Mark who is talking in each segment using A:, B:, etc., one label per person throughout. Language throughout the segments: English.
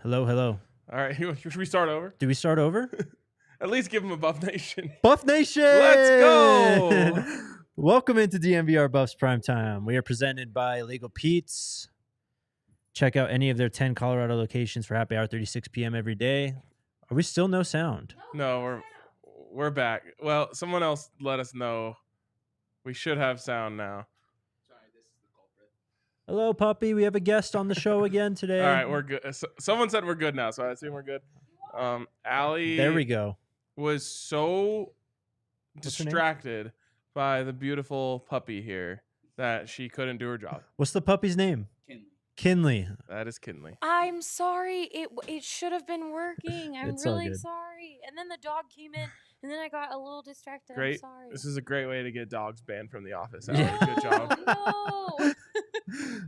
A: Hello, hello.
B: All right, should we start over?
A: Do we start over?
B: At least give them a Buff Nation.
A: Buff Nation!
B: Let's go!
A: Welcome into DMVR Buffs Primetime. We are presented by Legal Pete's. Check out any of their 10 Colorado locations for happy hour 36 p.m. every day. Are we still no sound?
B: No, we're back. Well, someone else let us know. We should have sound now.
C: Sorry, this is the culprit.
A: Hello, puppy. We have a guest on the show again today.
B: All right, we're good. Someone said we're good now, so I assume we're good. Allie
A: There we go.
B: was so
A: What's her name?
B: distracted by the beautiful puppy here that she couldn't do her job.
A: What's the puppy's name?
C: Kinley.
A: Kinley.
B: That is Kinley.
D: I'm sorry. It should have been working. I'm
A: It's all
D: really
A: good.
D: sorry. And then the dog came in, and then I got a little distracted.
B: Great.
D: I'm sorry.
B: This is a great way to get dogs banned from the office.
A: Yeah.
B: Allie. Good job.
D: No.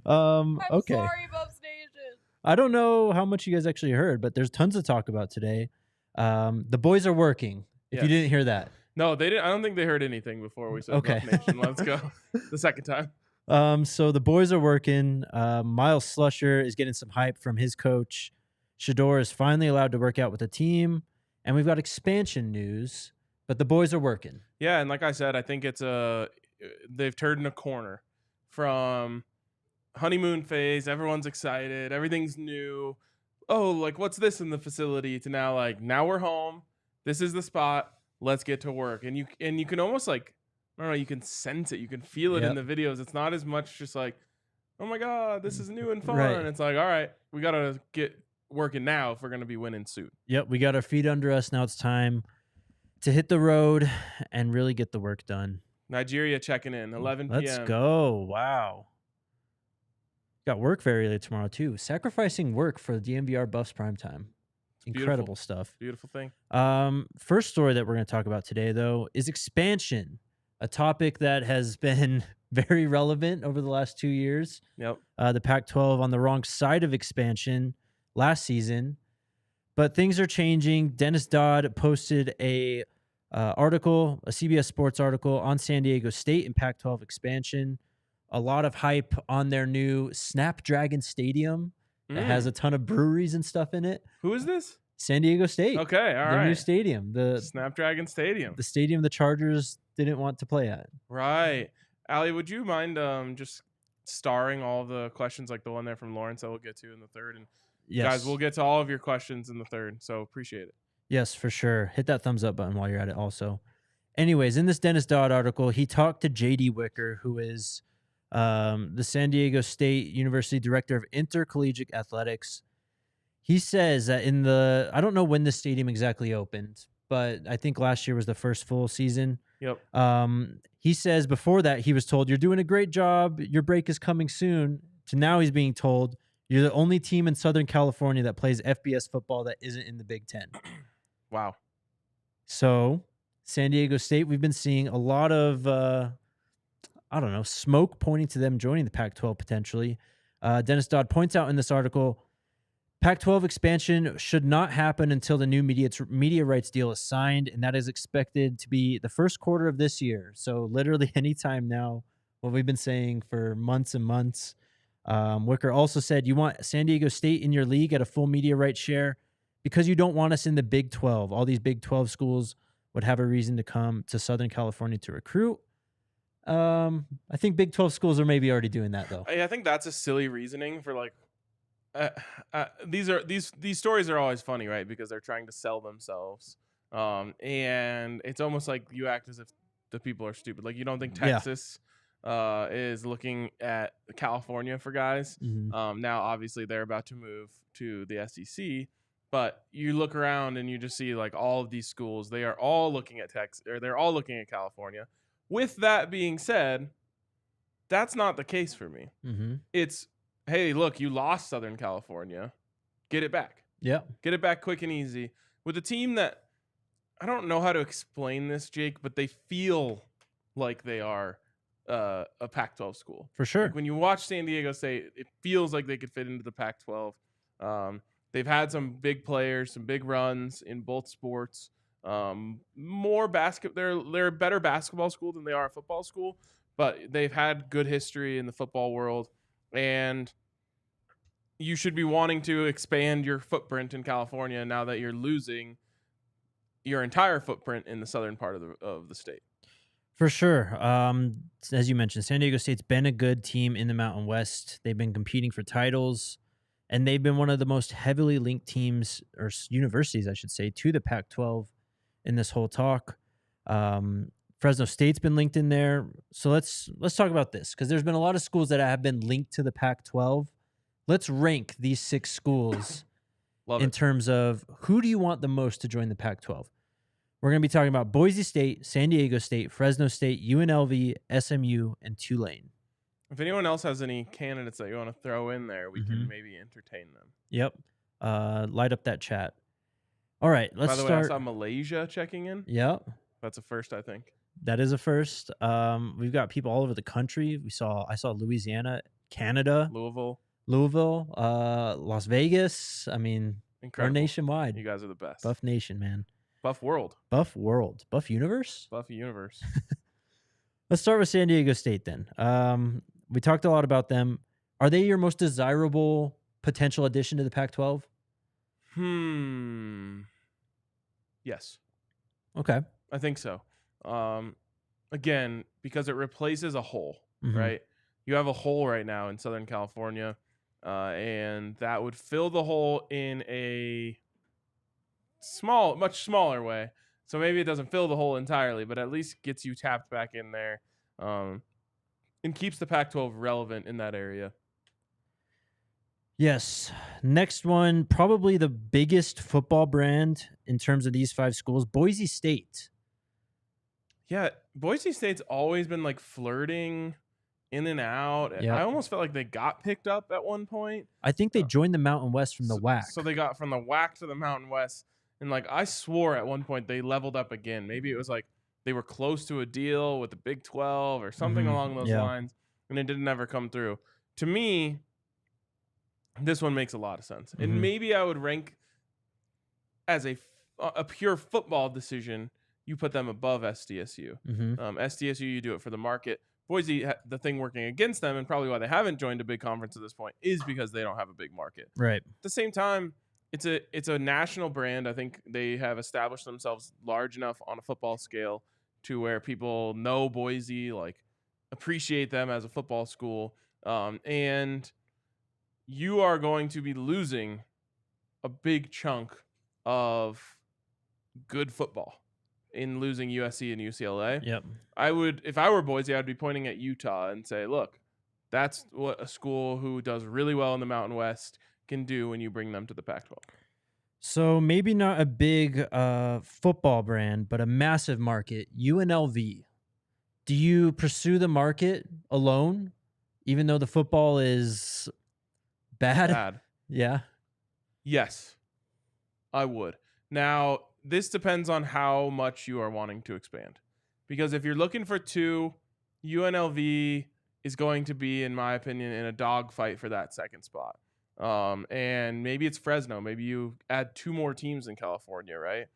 D: I'm
A: Okay.
D: sorry, Bubs Nation.
A: I don't know how much you guys actually heard, but there's tons to talk about today. The boys are working. If you
B: Yes.
A: didn't hear that.
B: No, they didn't. I don't think they heard anything before we said
A: Okay.
B: Buff Nation. Let's go. The second time.
A: So the boys are working. Miles Slusher is getting some hype from his coach. Shador is finally allowed to work out with the team. And we've got expansion news, but the boys are working.
B: Yeah, and like I said, I think they've turned a corner from honeymoon phase. Everyone's excited. Everything's new. Oh, like what's this in the facility? To now we're home. This is the spot. Let's get to work. And you can almost like, I don't know, you can sense it. You can feel it in the videos. It's not as much just like, oh my God, this is new and fun.
A: Right.
B: It's like, all right, we got to get working now if we're going to be winning soon.
A: Yep, we got our feet under us. Now it's time to hit the road and really get the work done.
B: Nigeria checking in, 11 p.m.
A: Let's go. Wow. Got work very late tomorrow, too. Sacrificing work for the DMVR Buffs Primetime. Incredible stuff.
B: Beautiful thing.
A: First story that we're going to talk about today, though, is expansion, a topic that has been very relevant over the last 2 years.
B: Yep.
A: The Pac-12 on the wrong side of expansion last season, but things are changing. Dennis Dodd posted a CBS Sports article on San Diego State and Pac-12 expansion. A lot of hype on their new Snapdragon Stadium. It has a ton of breweries and stuff in it.
B: Who is this?
A: San Diego State.
B: Okay, all
A: their
B: right.
A: new stadium. The
B: Snapdragon Stadium.
A: the stadium the Chargers didn't want to play at.
B: Right. Allie, would you mind just starring all the questions like the one there from Lawrence that we'll get to in the third? And
A: Yes.
B: guys, we'll get to all of your questions in the third, so appreciate it.
A: Yes, for sure. Hit that thumbs up button while you're at it also. Anyways, in this Dennis Dodd article, he talked to J.D. Wicker, who is the San Diego State University Director of Intercollegiate Athletics. He says that I don't know when the stadium exactly opened, but I think last year was the first full season.
B: Yep.
A: He says before that he was told, you're doing a great job, your break is coming soon, to now he's being told, you're the only team in Southern California that plays FBS football that isn't in the Big Ten.
B: Wow.
A: So San Diego State, we've been seeing a lot of, smoke pointing to them joining the Pac-12 potentially. Dennis Dodd points out in this article, Pac-12 expansion should not happen until the new media rights deal is signed, and that is expected to be the first quarter of this year. So literally any time now, what we've been saying for months and months. Wicker also said, you want San Diego State in your league at a full media rights share because you don't want us in the Big 12. All these Big 12 schools would have a reason to come to Southern California to recruit. I think Big 12 schools are maybe already doing that, though.
B: I think that's a silly reasoning for like these stories are always funny, right? Because they're trying to sell themselves. And it's almost like you act as if the people are stupid. Like you don't think Texas is looking at California for guys.
A: Mm-hmm.
B: Now, obviously, they're about to move to the SEC, but you look around and you just see like all of these schools. They are all looking at Texas, or they're all looking at California. With that being said, that's not the case for me.
A: Mm-hmm.
B: It's, hey, look, you lost Southern California. Get it back.
A: Yeah.
B: Get it back quick and easy. With a team that, I don't know how to explain this, Jake, but they feel like they are a Pac-12 school.
A: For sure.
B: Like when you watch San Diego State, it feels like they could fit into the Pac-12. They've had some big players, some big runs in both sports. They're a better basketball school than they are a football school, but they've had good history in the football world. And you should be wanting to expand your footprint in California now that you're losing your entire footprint in the southern part of the state.
A: For sure. As you mentioned, San Diego State's been a good team in the Mountain West. They've been competing for titles, and they've been one of the most heavily linked teams, or universities, I should say, to the Pac-12 in this whole talk. Fresno State's been linked in there. So let's talk about this, because there's been a lot of schools that have been linked to the Pac-12. Let's rank these 6 schools in terms of who do you want the most to join the Pac-12. We're going to be talking about Boise State, San Diego State, Fresno State, UNLV, SMU, and Tulane.
B: If anyone else has any candidates that you want to throw in there, we can maybe entertain them.
A: Yep. Light up that chat. All right, let's start.
B: By the way, I saw Malaysia checking in.
A: Yep.
B: That's a first, I think.
A: That is a first. We've got people all over the country. I saw Louisiana, Canada,
B: Louisville,
A: Las Vegas. I mean,
B: incredible.
A: We're nationwide.
B: You guys are the best.
A: Buff Nation, man.
B: Buff World.
A: Buff World. Buff Universe?
B: Buff Universe.
A: Let's start with San Diego State then. We talked a lot about them. Are they your most desirable potential addition to the Pac-12?
B: Yes.
A: Okay.
B: I think so. Again, because it replaces a hole, right? You have a hole right now in Southern California, and that would fill the hole in a much smaller way. So maybe it doesn't fill the hole entirely, but at least gets you tapped back in there, and keeps the Pac-12 relevant in that area.
A: Yes. Next one, probably the biggest football brand in terms of these 5 schools, Boise State.
B: Yeah, Boise State's always been like flirting in and out.
A: Yep.
B: I almost felt like they got picked up at one point.
A: I think they joined the Mountain West from the WAC.
B: So they got from the WAC to the Mountain West. And like I swore at one point they leveled up again. Maybe it was like they were close to a deal with the Big 12 or something along those lines, and it didn't ever come through. To me, this one makes a lot of sense. And maybe I would rank as a pure football decision, you put them above SDSU. SDSU, you do it for the market. Boise, the thing working against them, and probably why they haven't joined a big conference at this point, is because they don't have a big market.
A: Right.
B: At the same time, it's a national brand. I think they have established themselves large enough on a football scale to where people know Boise, like appreciate them as a football school. And you are going to be losing a big chunk of good football in losing USC and UCLA.
A: Yep.
B: If I were Boise, I'd be pointing at Utah and say, look, that's what a school who does really well in the Mountain West can do when you bring them to the Pac-12.
A: So maybe not a big football brand, but a massive market, UNLV. Do you pursue the market alone, even though the football is bad? Yeah.
B: Yes, I would. Now, this depends on how much you are wanting to expand. Because if you're looking for 2, UNLV is going to be, in my opinion, in a dogfight for that second spot. And maybe it's Fresno. Maybe you add 2 more teams in California, right?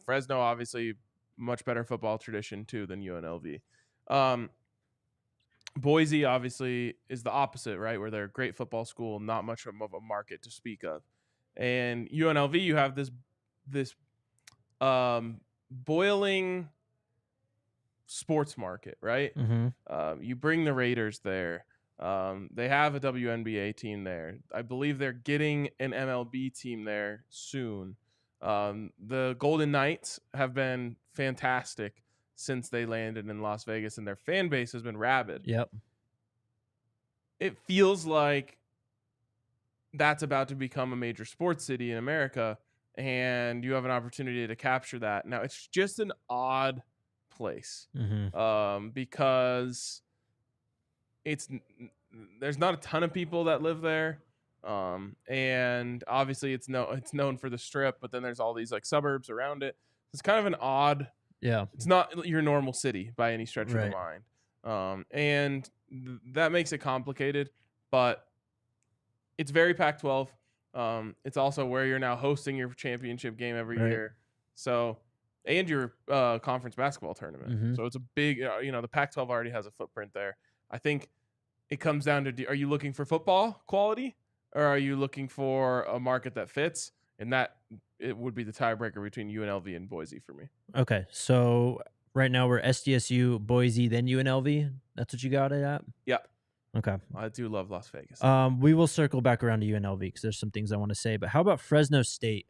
B: Fresno, obviously, much better football tradition, too, than UNLV. Boise, obviously, is the opposite, right? Where they're a great football school, not much of a market to speak of. And UNLV, you have this boiling sports market, right? You bring the Raiders there. They have a WNBA team there. I believe they're getting an MLB team there soon. The Golden Knights have been fantastic since they landed in Las Vegas, and their fan base has been rabid.
A: Yep.
B: It feels like that's about to become a major sports city in America, and you have an opportunity to capture that. Now, it's just an odd place because there's not a ton of people that live there, and obviously it's known for the Strip, but then there's all these like suburbs around it. It's kind of an odd.
A: Yeah,
B: it's not your normal city by any stretch of the mind, and that makes it complicated. But it's very Pac-12. It's also where you're now hosting your championship game every year. So, and your conference basketball tournament. So it's a big, the Pac-12 already has a footprint there. I think it comes down to, are you looking for football quality? or are you looking for a market that fits? And that it would be the tiebreaker between UNLV and Boise for me.
A: Okay, so right now we're SDSU, Boise, then UNLV. That's what you got it at?
B: Yeah.
A: Okay.
B: I do love Las Vegas.
A: We will circle back around to UNLV because there's some things I want to say. But how about Fresno State?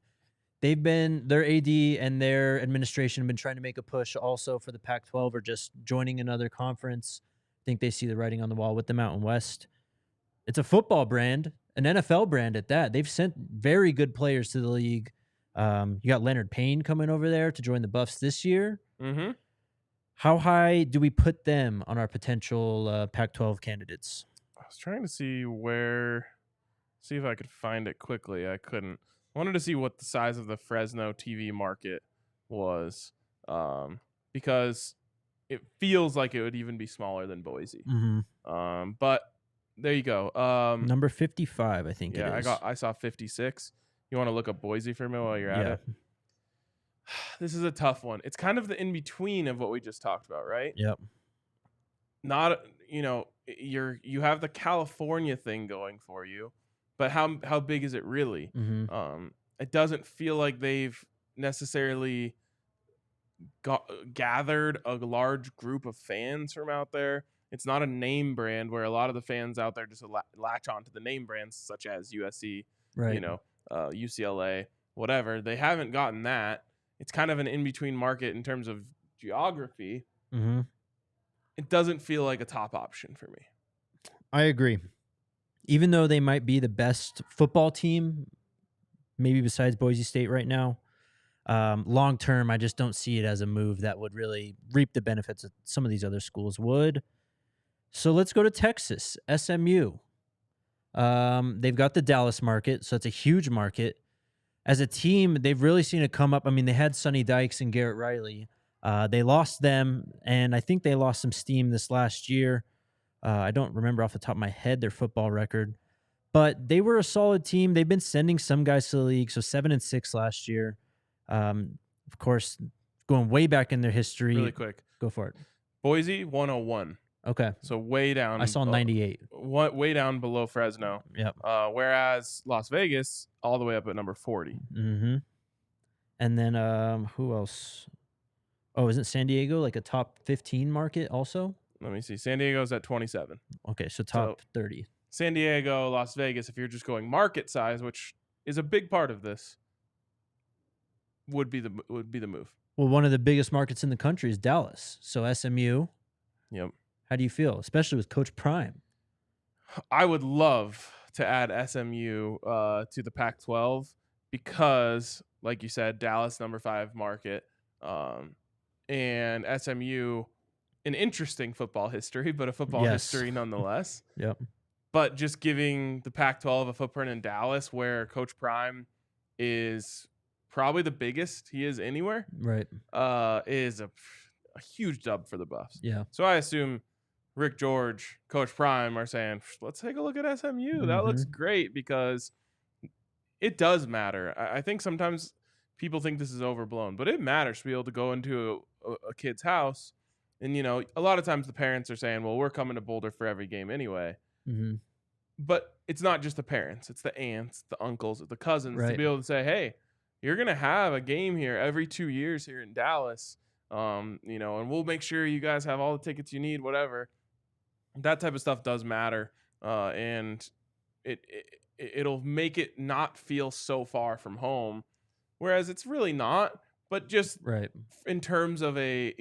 A: Their AD and their administration have been trying to make a push also for the Pac-12 or just joining another conference. I think they see the writing on the wall with the Mountain West. It's a football brand, an NFL brand at that. They've sent very good players to the league. You got Leonard Payne coming over there to join the Buffs this year.
B: Mm-hmm.
A: How high do we put them on our potential Pac-12 candidates?
B: I was trying to see if I could find it quickly. I couldn't. I wanted to see what the size of the Fresno TV market was, because it feels like it would even be smaller than Boise.
A: Mm-hmm.
B: But there you go.
A: Number 55, I think it is.
B: I saw 56. You want to look up Boise for a minute while you're at it? This is a tough one. It's kind of the in between of what we just talked about, right?
A: Yep.
B: Not, you have the California thing going for you, but how big is it really?
A: Mm-hmm.
B: It doesn't feel like they've necessarily gathered a large group of fans from out there. It's not a name brand where a lot of the fans out there just latch on to the name brands such as USC,
A: right.
B: UCLA, whatever. They haven't gotten that. It's kind of an in-between market in terms of geography.
A: Mm-hmm.
B: It doesn't feel like a top option for me.
A: I agree. Even though they might be the best football team, maybe besides Boise State right now, long term, I just don't see it as a move that would really reap the benefits that some of these other schools would. So let's go to Texas, SMU. They've got the Dallas market, so it's a huge market. As a team, they've really seen it come up. I mean, they had Sonny Dykes and Garrett Riley. They lost them, and I think they lost some steam this last year. I don't remember off the top of my head their football record, but they were a solid team. They've been sending some guys to the league, so 7-6 last year. Of course, going way back in their history.
B: Really quick.
A: Go for it.
B: Boise, 101.
A: Okay.
B: So way down.
A: I saw 98.
B: Way down below Fresno.
A: Yep.
B: Whereas Las Vegas, all the way up at number 40.
A: Mm-hmm. And then who else? Oh, isn't San Diego like a top 15 market also?
B: Let me see. San Diego's at 27.
A: Okay, so top 30.
B: San Diego, Las Vegas, if you're just going market size, which is a big part of this, would be the move.
A: Well, one of the biggest markets in the country is Dallas. So SMU.
B: Yep.
A: How do you feel, especially with Coach Prime?
B: I would love to add SMU to the Pac-12 because, like you said, Dallas number 5 market, and SMU, an interesting football history, but a football history nonetheless.
A: Yep.
B: But just giving the Pac-12 a footprint in Dallas, where Coach Prime is probably the biggest he is anywhere,
A: right?
B: Is a huge dub for the Buffs.
A: Yeah.
B: So I assume Rick George, Coach Prime are saying, let's take a look at SMU.
A: Mm-hmm.
B: That looks great because it does matter. I think sometimes people think this is overblown, but it matters to be able to go into a kid's house. And, a lot of times the parents are saying, well, we're coming to Boulder for every game anyway.
A: Mm-hmm.
B: But it's not just the parents. It's the aunts, the uncles, the cousins to be able to say, hey, you're going to have a game here every 2 years here in Dallas. And we'll make sure you guys have all the tickets you need, whatever. That type of stuff does matter. And it'll make it not feel so far from home, whereas it's really not, but just in terms of a,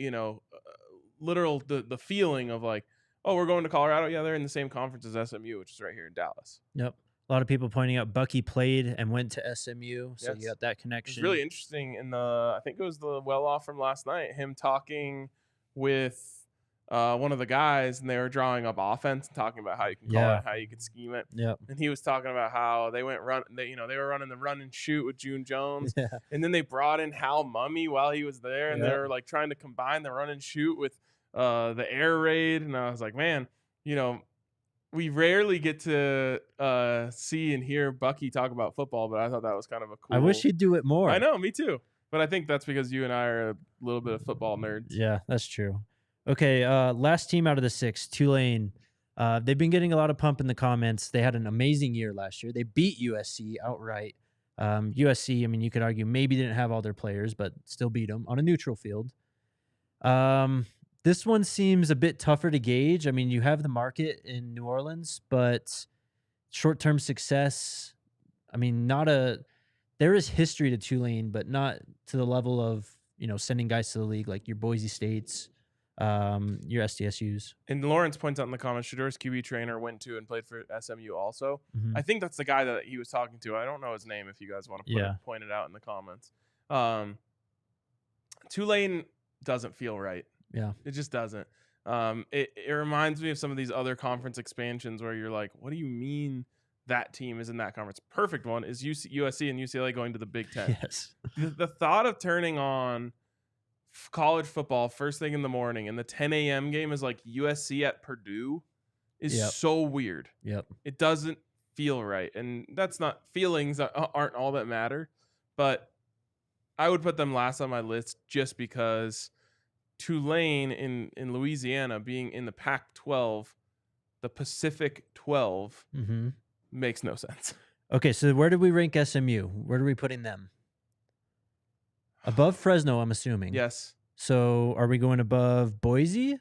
B: literal, the feeling of like, oh, we're going to Colorado. Yeah, they're in the same conference as SMU, which is right here in Dallas.
A: Yep. A lot of people pointing out Bucky played and went to SMU, so you got that connection.
B: It's really interesting I think it was the well-off from last night, him talking with one of the guys, and they were drawing up offense and talking about how you can call it, how you can scheme it.
A: Yep.
B: And he was talking about how they went they were running the run and shoot with June Jones, and then they brought in Hal Mummy while he was there, and they were like trying to combine the run and shoot with the air raid. And I was like, man, we rarely get to see and hear Bucky talk about football, but I thought that was kind of a cool.
A: I wish he'd do it more.
B: I know, me too. But I think that's because you and I are a little bit of football nerds.
A: Yeah, that's true. Okay, last team out of the 6, Tulane. They've been getting a lot of pump in the comments. They had an amazing year last year. They beat USC outright. USC, I mean, you could argue maybe didn't have all their players, but still beat them on a neutral field. This one seems a bit tougher to gauge. I mean, you have the market in New Orleans, but short-term success, I mean, there is history to Tulane, but not to the level of, sending guys to the league like your Boise States, your SDSUs.
B: And Lawrence points out in the comments, Shadur's QB trainer went to and played for SMU also. I think that's the guy that he was talking to. I don't know his name if you guys want to point it out in the comments. Tulane doesn't feel right.
A: Yeah.
B: It just doesn't. It reminds me of some of these other conference expansions where you're like, what do you mean that team is in that conference? Perfect one is USC and UCLA going to the Big Ten.
A: Yes.
B: The thought of turning on college football first thing in the morning and the 10 a.m. game is like USC at Purdue is so weird.
A: Yep.
B: It doesn't feel right. And that's not, feelings aren't all that matter, but I would put them last on my list just because Tulane in Louisiana being in the Pac-12, the Pacific 12, makes no sense.
A: Okay, so where did we rank SMU? Where are we putting them? Above Fresno, I'm assuming.
B: Yes.
A: So are we going above Boise?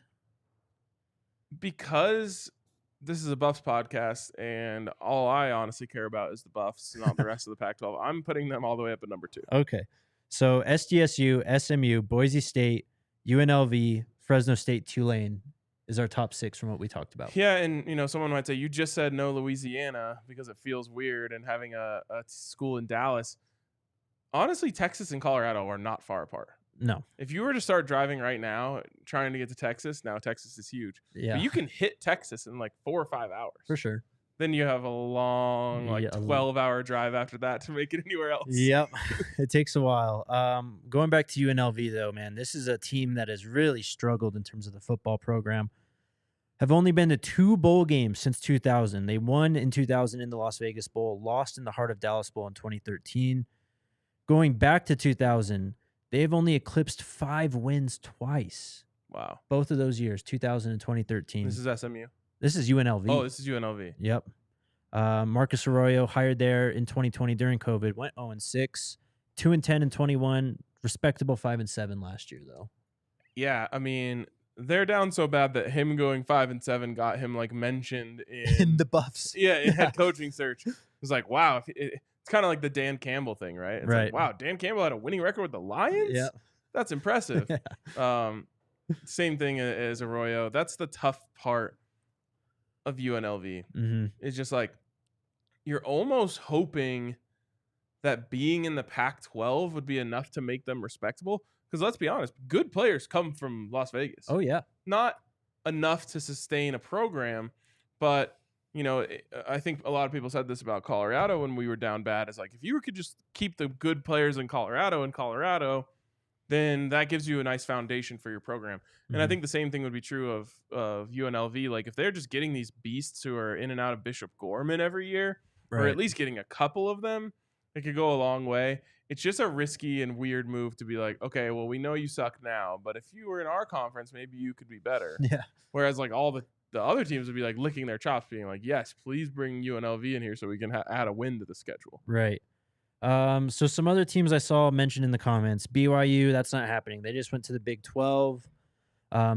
B: Because this is a Buffs podcast, and all I honestly care about is the Buffs, not the rest of the Pac-12. I'm putting them all the way up at number 2.
A: Okay. So SDSU, SMU, Boise State, UNLV, Fresno State, Tulane is our top 6 from what we talked about.
B: Yeah, and someone might say, you just said no Louisiana because it feels weird and having a school in Dallas. Honestly, Texas and Colorado are not far apart.
A: No.
B: If you were to start driving right now, trying to get to Texas, now Texas is huge.
A: Yeah.
B: But you can hit Texas in like 4 or 5 hours.
A: For sure.
B: Then you have a long, 12-hour drive after that to make it anywhere else.
A: Yep. It takes a while. Going back to UNLV, though, man, this is a team that has really struggled in terms of the football program. Have only been to 2 bowl games since 2000. They won in 2000 in the Las Vegas Bowl, lost in the Heart of Dallas Bowl in 2013. Going back to 2000, they have only eclipsed 5 wins twice.
B: Wow.
A: Both of those years, 2000 and 2013.
B: This is SMU.
A: This is UNLV.
B: Oh, this is UNLV.
A: Yep. Marcus Arroyo, hired there in 2020 during COVID, went 0-6, 2-10 and 21, respectable 5-7 last year, though.
B: Yeah, I mean, they're down so bad that him going 5-7 got him like mentioned
A: in the Buffs.
B: Yeah, in head coaching search. It was like, wow, it's kind of like the Dan Campbell thing, right? It's
A: right.
B: Like, wow, Dan Campbell had a winning record with the Lions?
A: Yeah.
B: That's impressive. Same thing as Arroyo. That's the tough part of UNLV. It's just like you're almost hoping that being in the Pac-12 would be enough to make them respectable. Because let's be honest, good players come from Las Vegas.
A: Oh, yeah.
B: Not enough to sustain a program, but, I think a lot of people said this about Colorado when we were down bad. It's like, if you could just keep the good players in Colorado, then that gives you a nice foundation for your program. And I think the same thing would be true of UNLV. Like, if they're just getting these beasts who are in and out of Bishop Gorman every year, or at least getting a couple of them, it could go a long way. It's just a risky and weird move to be like, okay, well, we know you suck now, but if you were in our conference, maybe you could be better.
A: Yeah.
B: Whereas like all the other teams would be like licking their chops, being like, yes, please bring UNLV in here so we can add a win to the schedule.
A: Right. So some other teams I saw mentioned in the comments, BYU, that's not happening. They just went to the Big 12.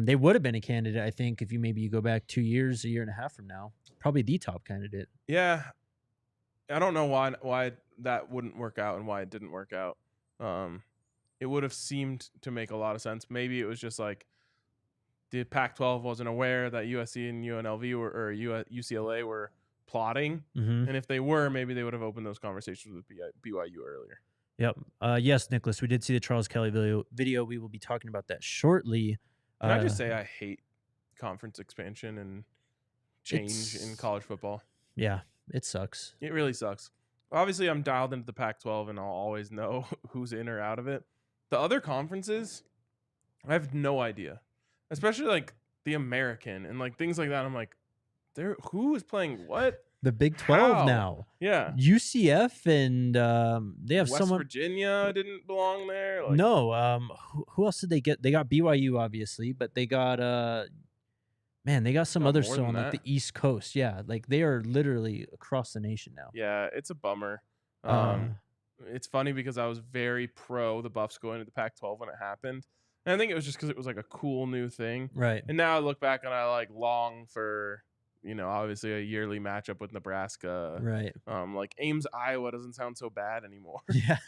A: They would have been a candidate, I think, if you go back 2 years, a year and a half from now. Probably the top candidate.
B: Yeah. I don't know why that wouldn't work out and why it didn't work out. It would have seemed to make a lot of sense. Maybe it was just like the Pac-12 wasn't aware that USC and UNLV or UCLA were plotting. And if they were, maybe they would have opened those conversations with BYU earlier.
A: Yep. Yes, Nicholas, we did see the Charles Kelly video. We will be talking about that shortly.
B: Can I just say I hate conference expansion and change in college football?
A: Yeah, it sucks.
B: It really sucks. Obviously, I'm dialed into the Pac-12, and I'll always know who's in or out of it. The other conferences, I have no idea. Especially, like, the American and, like, things like that. I'm like, who is playing what?
A: The Big 12
B: How?
A: now.
B: Yeah.
A: UCF and they have
B: West
A: someone.
B: Virginia didn't belong there. Like,
A: No. Who else did they get? They got BYU, obviously, but they got Man, they got some
B: No,
A: others
B: more
A: still
B: than
A: on like
B: that.
A: the East Coast. Yeah, like they are literally across the nation now.
B: Yeah, it's a bummer.
A: Uh,
B: It's funny because I was very pro the Buffs going to the Pac-12 when it happened. And I think it was just because it was like a cool new thing.
A: right.
B: And now I look back and I like long for, obviously a yearly matchup with Nebraska.
A: Right.
B: Like Ames, Iowa doesn't sound so bad anymore.
A: Yeah.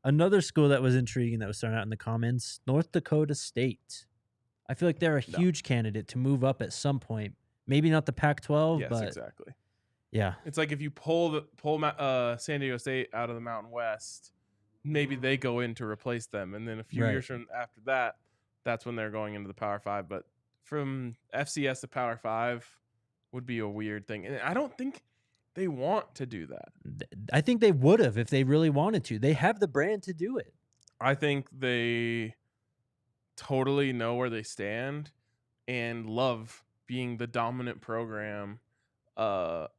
A: Another school that was intriguing that was thrown out in the comments, North Dakota State. I feel like they're a
B: No.
A: huge candidate to move up at some point. Maybe not the Pac-12,
B: Yes,
A: but
B: exactly.
A: yeah.
B: It's like if you pull San Diego State out of the Mountain West, maybe they go in to replace them, and then a few
A: Right.
B: years from after that, that's when they're going into the Power Five. But from FCS to Power Five would be a weird thing, and I don't think they want to do that.
A: I think they would have if they really wanted to. They have the brand to do it.
B: I think they totally know where they stand and love being the dominant program, of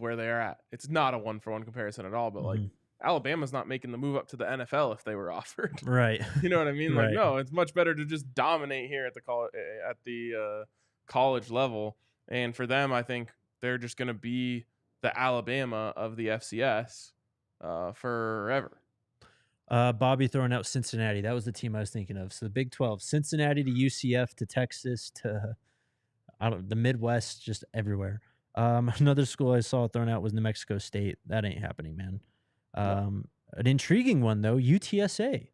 B: where they're at. It's not a 1-for-1 comparison at all, but like
A: Mhm.
B: Alabama's not making the move up to the NFL if they were offered.
A: Right.
B: You know what I mean? Like,
A: Right.
B: no, it's much better to just dominate here at the college level. And for them, I think they're just going to be the Alabama of the FCS forever.
A: Bobby throwing out Cincinnati. That was the team I was thinking of. So the Big 12, Cincinnati to UCF to Texas to the Midwest, just everywhere. Another school I saw thrown out was New Mexico State. That ain't happening, man. An intriguing one though, UTSA.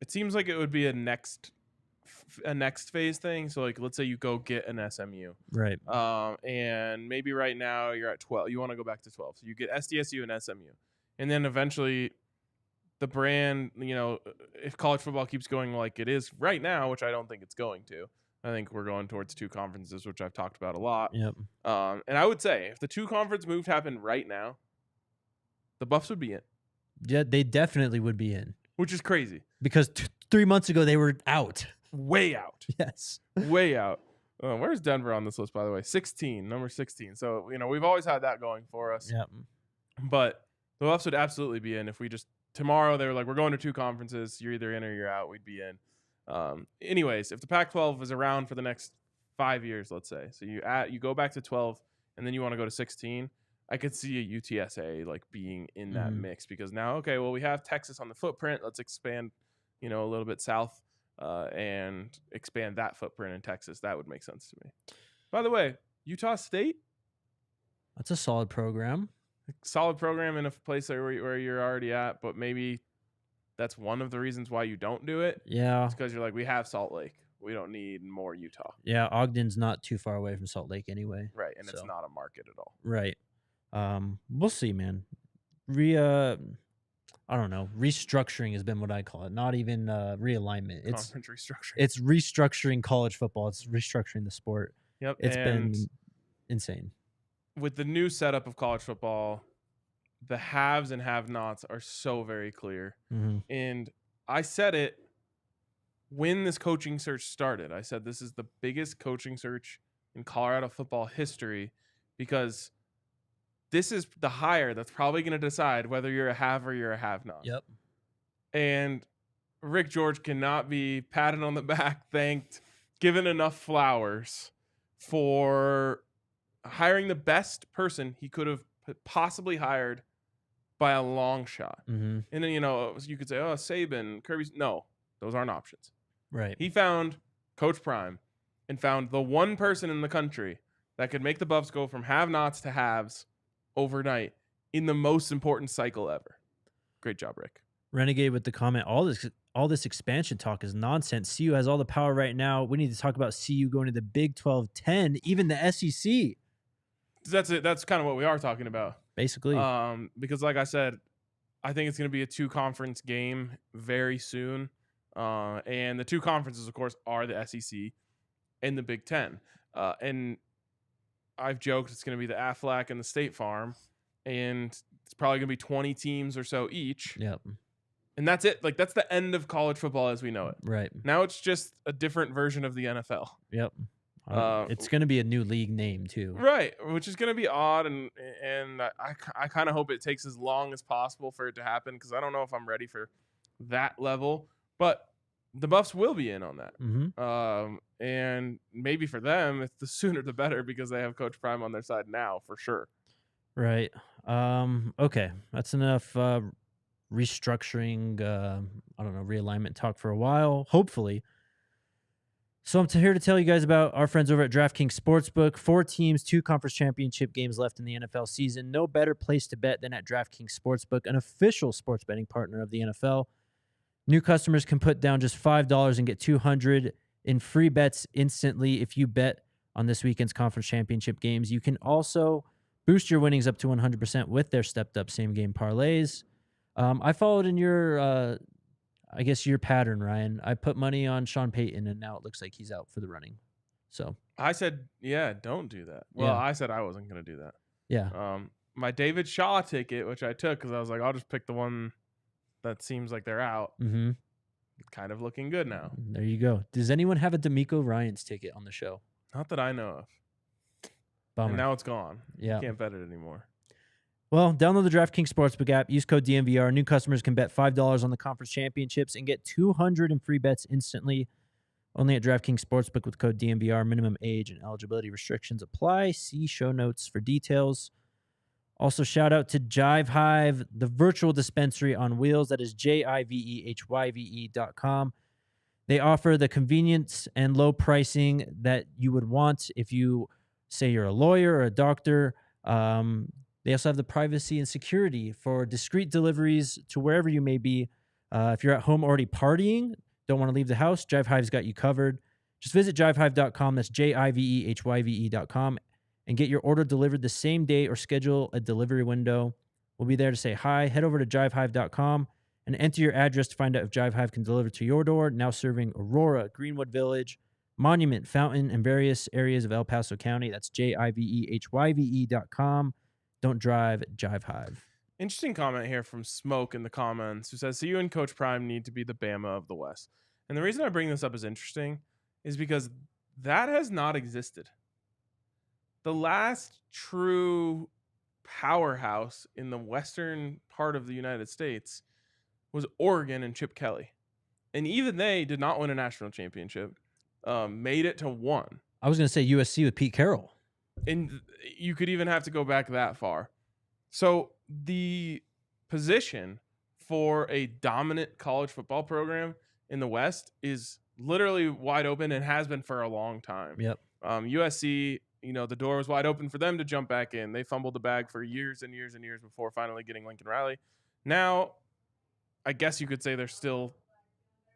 B: It seems like it would be a next phase thing. So like, let's say you go get an SMU,
A: Right.
B: and maybe right now you're at 12. You want to go back to 12, so you get SDSU and SMU, and then eventually the brand, if college football keeps going like it is right now, which I don't think it's going to. I think we're going towards 2 conferences, which I've talked about a lot.
A: Yep.
B: And I would say if the 2 conference move happened right now, the Buffs would be in,
A: Yeah, they definitely would be in
B: which is crazy.
A: because 3 months ago they were out.
B: Way out.
A: Yes.
B: Way out. Where's Denver on this list, by the way? 16, number 16. So, we've always had that going for us.
A: Yep.
B: But the Buffs would absolutely be in if we just tomorrow they were like, we're going to 2 conferences. You're either in or you're out. We'd be in. Anyways, if the Pac-12 is around for the next 5 years, let's say, so you go back to 12 and then you want to go to 16, I could see a UTSA like being in that mix because now, okay, well, we have Texas on the footprint. Let's expand, a little bit south and expand that footprint in Texas. That would make sense to me. By the way, Utah State,
A: That's a solid program.
B: solid program in a place where you're already at, but maybe that's one of the reasons why you don't do it.
A: Yeah.
B: It's because you're like, we have Salt Lake. We don't need more Utah.
A: Yeah. Ogden's not too far away from Salt Lake anyway.
B: Right, and it's
A: So.
B: not a market at all.
A: Right. We'll see, man. I don't know. Restructuring has been what I call it. Not even realignment. It's
B: Conference restructuring.
A: it's restructuring college football. It's restructuring the sport.
B: Yep,
A: It's
B: and
A: been insane.
B: with the new setup of college football, the haves and have-nots are so very clear.
A: Mm-hmm.
B: And I said it when this coaching search started. I said this is the biggest coaching search in Colorado football history because this is the hire that's probably going to decide whether you're a have or you're a have-not.
A: Yep.
B: And Rick George cannot be patted on the back, thanked, given enough flowers for hiring the best person he could have possibly hired by a long shot.
A: Mm-hmm.
B: And then, you could say, oh, Saban, Kirby's. No, those aren't options.
A: Right.
B: He found Coach Prime and found the one person in the country that could make the Buffs go from have-nots to haves overnight in the most important cycle ever. Great job, Rick.
A: Renegade with the comment, all this expansion talk is nonsense. CU has all the power right now. We need to talk about CU going to the Big 12, 10, even the SEC.
B: That's it. That's kind of what we are talking about.
A: Basically.
B: Because like I said, I think it's going to be a 2-conference game very soon. And the 2 conferences, of course, are the SEC and the Big 10. And I've joked it's going to be the Aflac and the State Farm, and it's probably going to be 20 teams or so each.
A: Yep.
B: And that's it. Like, that's the end of college football as we know it.
A: Right.
B: Now it's just a different version of the NFL.
A: Yep. It's going to be a new league name too.
B: Right, which is going to be odd, and I kind of hope it takes as long as possible for it to happen because I don't know if I'm ready for that level. But the Buffs will be in on that.
A: Mm-hmm.
B: And maybe for them, it's the sooner the better because they have Coach Prime on their side now for sure.
A: Right. Okay. That's enough restructuring, I don't know, realignment talk for a while, hopefully. So I'm here to tell you guys about our friends over at DraftKings Sportsbook. 4 teams, 2 conference championship games left in the NFL season. No better place to bet than at DraftKings Sportsbook, an official sports betting partner of the NFL. New customers can put down just $5 and get $200 in free bets instantly if you bet on this weekend's conference championship games. You can also boost your winnings up to 100% with their stepped-up same-game parlays. I followed in your, I guess, your pattern, Ryan. I put money on Sean Payton, and now it looks like he's out for the running. So
B: I said, yeah, don't do that. Well,
A: Yeah.
B: I said I wasn't going to do that.
A: yeah,
B: My David Shaw ticket, which I took because I was like, I'll just pick the one that seems like they're out.
A: mm-hmm.
B: Kind of looking good now.
A: There you go. Does anyone have a D'Amico Ryans ticket on the show?
B: Not that I know of.
A: Bummer.
B: And now it's gone.
A: Yeah.
B: Can't bet it anymore.
A: Well, download the DraftKings Sportsbook app. Use code DMVR. New customers can bet $5 on the conference championships and get $200 in free bets instantly. Only at DraftKings Sportsbook with code DMVR. Minimum age and eligibility restrictions apply. See show notes for details. Also, shout out to Jive Hive, the virtual dispensary on wheels. That is JIVEHYVE.com. They offer the convenience and low pricing that you would want if you say you're a lawyer or a doctor. They also have the privacy and security for discreet deliveries to wherever you may be. If you're at home already partying, don't want to leave the house, Jive Hive's got you covered. Just visit jivehive.com. That's JIVEHYVE.com. And get your order delivered the same day or schedule a delivery window. We'll be there to say hi. Head over to jivehive.com and enter your address to find out if Jive Hive can deliver to your door. Now serving Aurora, Greenwood Village, Monument, Fountain, and various areas of El Paso County. That's JIVEHYVE.com. Don't drive, Jive Hive.
B: Interesting comment here from Smoke in the comments who says, so you and Coach Prime need to be the Bama of the West. And the reason I bring this up as interesting is because that has not existed. The last true powerhouse in the western part of the United States was Oregon and Chip Kelly. And even they did not win a national championship, made it to 1.
A: I was going to say USC with Pete Carroll.
B: And you could even have to go back that far. So the position for a dominant college football program in the West is literally wide open and has been for a long time.
A: Yep.
B: USC, the door was wide open for them to jump back in. They fumbled the bag for years and years and years before finally getting Lincoln Riley. Now, I guess you could say they're still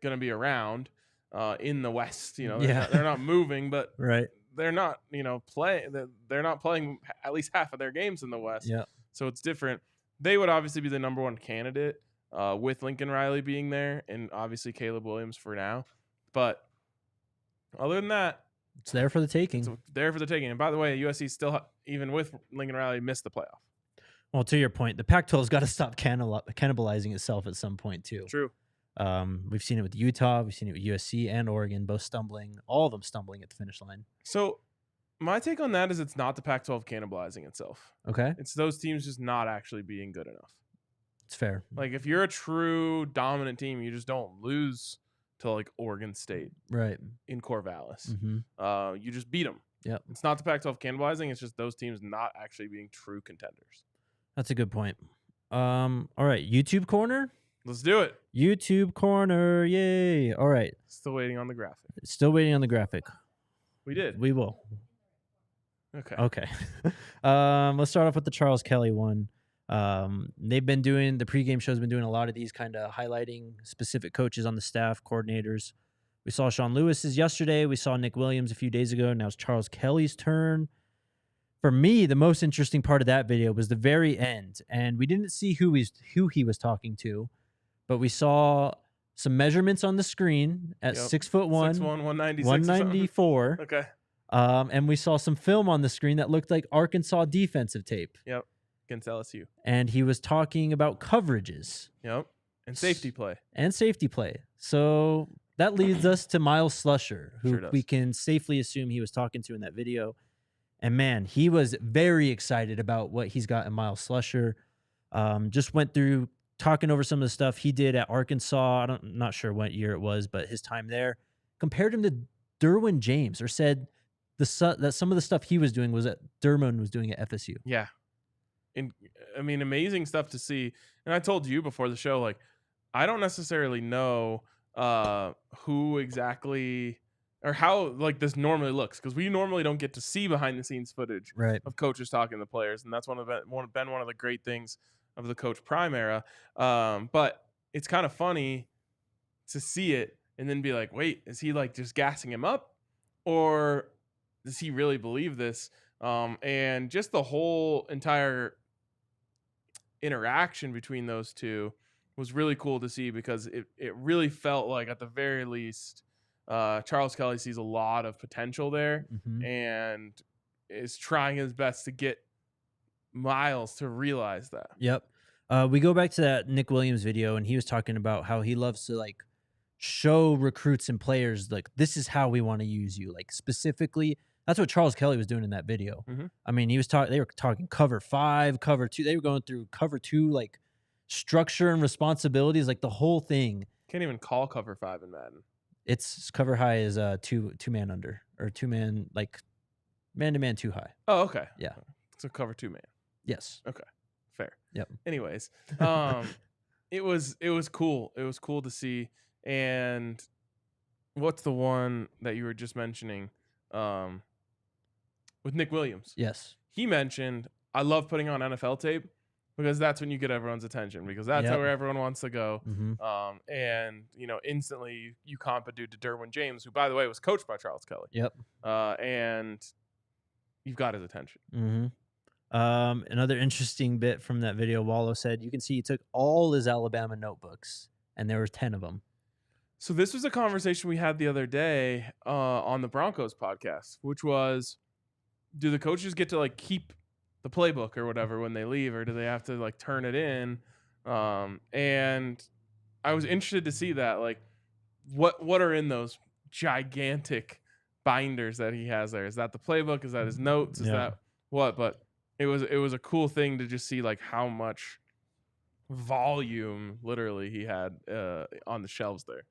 B: going to be around in the West. They're not moving, but
A: Right.
B: they're not, they're not playing at least half of their games in the West.
A: Yeah.
B: So it's different. They would obviously be the number 1 candidate with Lincoln Riley being there and obviously Caleb Williams for now. But other than that,
A: It's there for the taking.
B: it's there for the taking. And by the way, USC still, even with Lincoln Riley, missed the playoff.
A: Well, to your point, the Pac-12's got to stop cannibalizing itself at some point too.
B: True.
A: We've seen it with Utah, we've seen it with USC and Oregon, both stumbling, all of them stumbling at the finish line.
B: So my take on that is it's not the Pac-12 cannibalizing itself.
A: Okay,
B: It's those teams just not actually being good enough.
A: it's fair.
B: Like if you're a true dominant team, you just don't lose to like Oregon State
A: Right.
B: in Corvallis.
A: Mm-hmm.
B: You just beat them.
A: Yep.
B: It's not the Pac-12 cannibalizing. It's just those teams not actually being true contenders.
A: That's a good point. All right, YouTube corner.
B: Let's do it.
A: YouTube corner, yay! All right,
B: Still waiting on the graphic.
A: still waiting on the graphic.
B: We did.
A: We will.
B: Okay.
A: Okay. Let's start off with the Charles Kelly one. They've been doing the pregame show's been doing a lot of these kind of highlighting specific coaches on the staff, coordinators. We saw Sean Lewis's yesterday. We saw Nick Williams a few days ago. Now it's Charles Kelly's turn. For me, the most interesting part of that video was the very end, and we didn't see who he was talking to, but we saw some measurements on the screen at 6'1",
B: 6'1", 196
A: 194.
B: Okay.
A: And we saw some film on the screen that looked like Arkansas defensive tape.
B: Yep. Against LSU.
A: And he was talking about coverages.
B: Yep. And safety play.
A: So that leads us to Miles Slusher, who
B: Sure does.
A: we can safely assume he was talking to in that video. And man, he was very excited about what he's got in Miles Slusher. Just went through talking over some of the stuff he did at Arkansas. I'm not sure what year it was, but his time there, compared him to Derwin James, or said that some of the stuff he was doing was that Derwin was doing at FSU.
B: Yeah. And I mean, amazing stuff to see. And I told you before the show, like, I don't necessarily know who exactly or how like this normally looks, because we normally don't get to see behind the scenes footage
A: Right.
B: of coaches talking to players, and that's been one of the great things of the Coach Prime era. But it's kind of funny to see it and then be like, wait, is he like just gassing him up, or does he really believe this? And just the whole entire interaction between those two was really cool to see, because it really felt like, at the very least, Charles Kelly sees a lot of potential there and is trying his best to get Miles to realize that.
A: Yep. We go back to that Nick Williams video, and he was talking about how he loves to like show recruits and players like, this is how we want to use you. Like, specifically, that's what Charles Kelly was doing in that video. I mean, he was talking. They were talking cover 5, cover 2. They were going through cover 2, like structure and responsibilities, like the whole thing.
B: Can't even call cover 5 in Madden.
A: It's cover high is two man under, or 2-man, like man to man 2 high.
B: Oh, okay.
A: Yeah.
B: So cover 2 man.
A: Yes.
B: Okay. Fair.
A: Yep.
B: Anyways, it was cool. It was cool to see. And what's the one that you were just mentioning? With Nick Williams.
A: Yes.
B: He mentioned, I love putting on NFL tape, because that's when you get everyone's attention, because that's where everyone wants to go. And, instantly you comp a dude to Derwin James, who, by the way, was coached by Charles Kelly.
A: Yep.
B: And you've got his attention.
A: Another interesting bit from that video, Wallow said, you can see he took all his Alabama notebooks, and there were 10 of them.
B: So this was a conversation we had the other day on the Broncos podcast, which was, do the coaches get to like keep the playbook or whatever when they leave, or do they have to like turn it in? And I was interested to see that, like, what are in those gigantic binders that he has there? Is that the playbook? Is that his notes? Is that what? But it was a cool thing to just see like how much volume literally he had on the shelves there.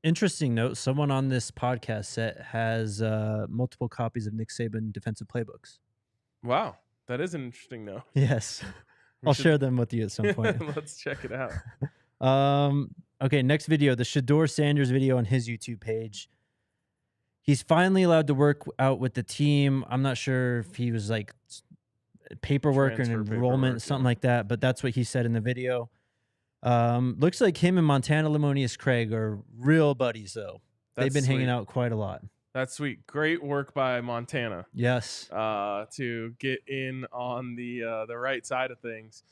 A: Interesting note, someone on this podcast set has multiple copies of Nick Saban defensive playbooks.
B: Wow. That is an interesting note.
A: Yes. I'll share them with you at some point.
B: Let's check it out.
A: Okay, next video, the Shador Sanders video on his YouTube page. He's finally allowed to work out with the team. I'm not sure if he was like paperwork and enrollment, something like that, but that's what he said in the video. Looks like him and Montana Lemonius Craig are real buddies, though. They've been hanging out quite a lot. That's
B: sweet. Great work by Montana.
A: Yes.
B: To get in on the right side of things.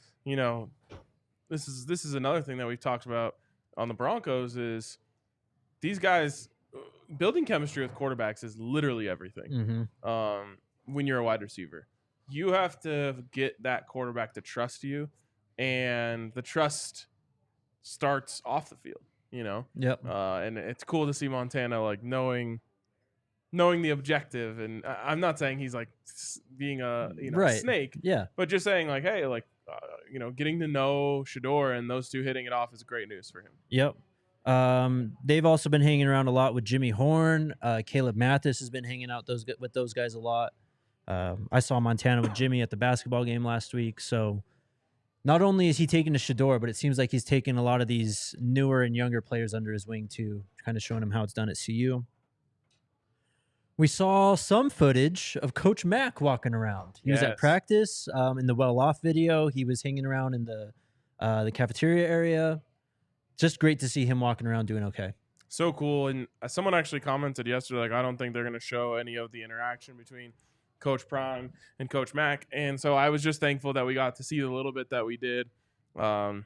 B: This is another thing that we've talked about on the Broncos, is these guys building chemistry with quarterbacks is literally everything. When you're a wide receiver, you have to get that quarterback to trust you, and the trust starts off the field.
A: Yep.
B: And it's cool to see Montana like knowing the objective, and I'm not saying he's like being a snake, but just saying like, hey, like getting to know Shador and those two hitting it off is great news for him.
A: Yep. They've also been hanging around a lot with Jimmy Horn. Caleb Mathis has been hanging out with those guys a lot. I saw Montana with Jimmy at the basketball game last week. So not only is he taking to Shador, but it seems like he's taking a lot of these newer and younger players under his wing too, kind of showing him how it's done at CU. We saw some footage of Coach Mack walking around. He was at practice. In the well-off video, he was hanging around in the cafeteria area. Just great to see him walking around doing okay.
B: So cool. And someone actually commented yesterday, like, I don't think they're going to show any of the interaction between Coach Prime and Coach Mack. And so I was just thankful that we got to see the little bit that we did. I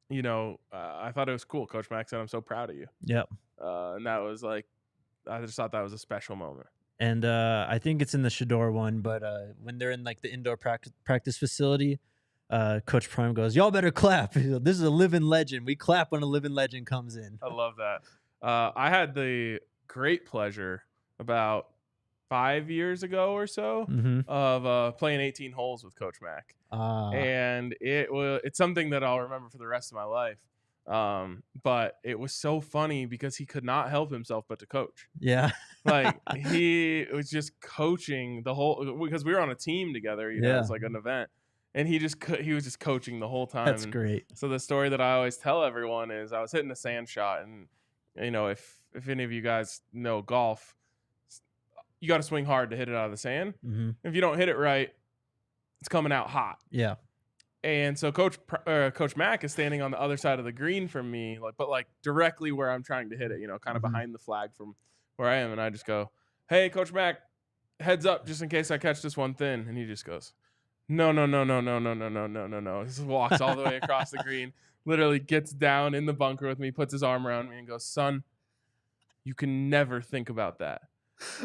B: thought it was cool. Coach Mack said, I'm so proud of you.
A: Yep.
B: And that was like, I just thought that was a special moment.
A: And I think it's in the Shador one, but when they're in like the indoor practice facility, Coach Prime goes, y'all better clap. This is a living legend. We clap when a living legend comes in.
B: I love that. I had the great pleasure about 5 years ago or so of playing 18 holes with Coach Mack. And it's something that I'll remember for the rest of my life. But it was so funny because he could not help himself but to coach.
A: Yeah.
B: Like he was just coaching the whole, because we were on a team together, you know, it's like an event, and he was just coaching the whole time.
A: That's great.
B: So the story that I always tell everyone is I was hitting a sand shot, and you know, if any of you guys know golf, you got to swing hard to hit it out of the sand. If you don't hit it right, it's coming out hot.
A: Yeah.
B: And so Coach Mack is standing on the other side of the green from me, but directly where I'm trying to hit it, you know, kind of behind the flag from where I am. And I just go, "Hey, Coach Mack, heads up just in case I catch this one thin." And he just goes, "No. He just walks all the way across the green, literally gets down in the bunker with me, puts his arm around me and goes, "Son, you can never think about that.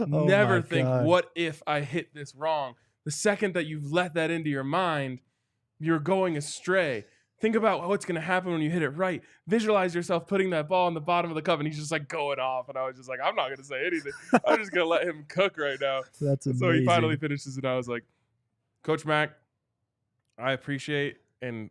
B: Never think, what if I hit this wrong? The second that you've let that into your mind, you're going astray. Think about what's going to happen when you hit it right. Visualize yourself putting that ball on the bottom of the cup." And he's just like going off. And I was just like, I'm not going to say anything. I'm just going to let him cook right now.
A: That's amazing.
B: So he finally finishes, and I was like, "Coach Mack, I appreciate and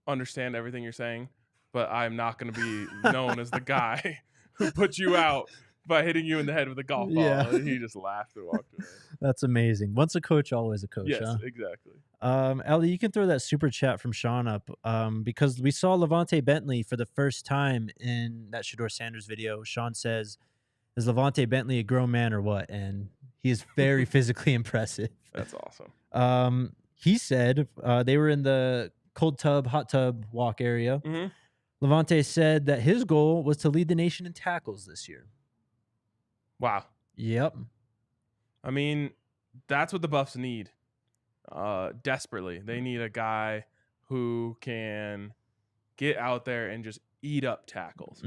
B: understand everything you're saying, but I'm not going to be known as the guy who put you out by hitting you in the head with a golf ball."
A: Yeah.
B: And he just laughed and walked away.
A: That's amazing. Once a coach, always a coach.
B: Yes,
A: huh?
B: exactly.
A: Ellie, you can throw that super chat from Sean up because we saw Levante Bentley for the first time in that Shedeur Sanders video. Sean says, "Is Levante Bentley a grown man or what?" And he is very physically impressive.
B: That's awesome.
A: He said they were in the cold tub, hot tub walk area. Levante said that his goal was to lead the nation in tackles this year.
B: Wow.
A: Yep.
B: I mean, that's what the Buffs need. Desperately. They need a guy who can get out there and just eat up tackles.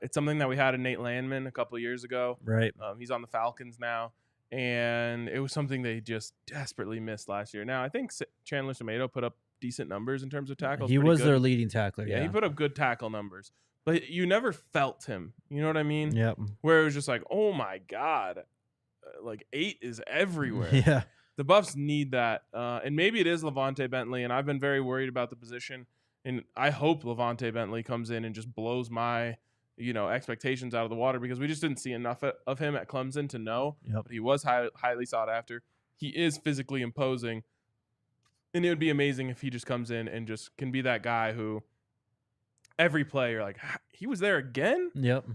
B: It's something that we had in Nate Landman a couple of years ago.
A: Right.
B: He's on the Falcons now, and it was something they just desperately missed last year. Now, I think Chandler Tomato put up decent numbers in terms of tackles.
A: He was their leading tackler.
B: Yeah, he put up good tackle numbers, but you never felt him. You know what I mean?
A: Yep.
B: Where it was just like, oh my God, like 8 is everywhere.
A: Yeah.
B: The Buffs need that. And maybe it is Levante Bentley, and I've been very worried about the position. And I hope Levante Bentley comes in and just blows my, expectations out of the water, because we just didn't see enough of him at Clemson to know.
A: Yep.
B: But he was highly sought after. He is physically imposing. And it would be amazing if he just comes in and just can be that guy who every play you're like, he was there again?
A: Yep.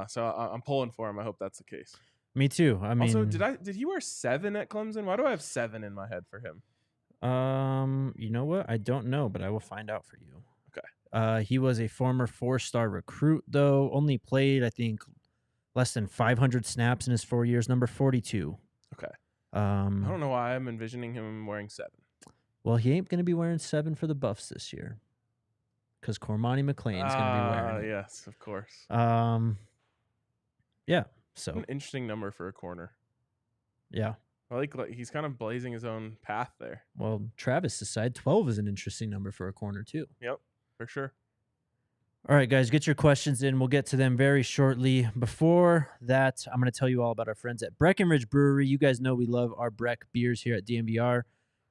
B: So I'm pulling for him. I hope that's the case.
A: Me too. I mean,
B: also, did he wear 7 at Clemson? Why do I have 7 in my head for him?
A: You know what? I don't know, but I will find out for you.
B: Okay.
A: He was a former 4-star recruit, though. Only played, I think, less than 500 snaps in his 4 years. Number 42.
B: Okay.
A: I
B: I don't know why I'm envisioning him wearing 7.
A: Well, he ain't going to be wearing 7 for the Buffs this year, because Cormani McLean's going to be wearing it.
B: Yes, of course.
A: Yeah. So
B: An interesting number for a corner.
A: yeah.
B: I like he's kind of blazing his own path there.
A: Well, Travis decided 12 is an interesting number for a corner too.
B: Yep, for sure.
A: All right, guys, get your questions in. We'll get to them very shortly. Before that, I'm going to tell you all about our friends at Breckenridge Brewery. You guys know we love our Breck beers here at DNVR.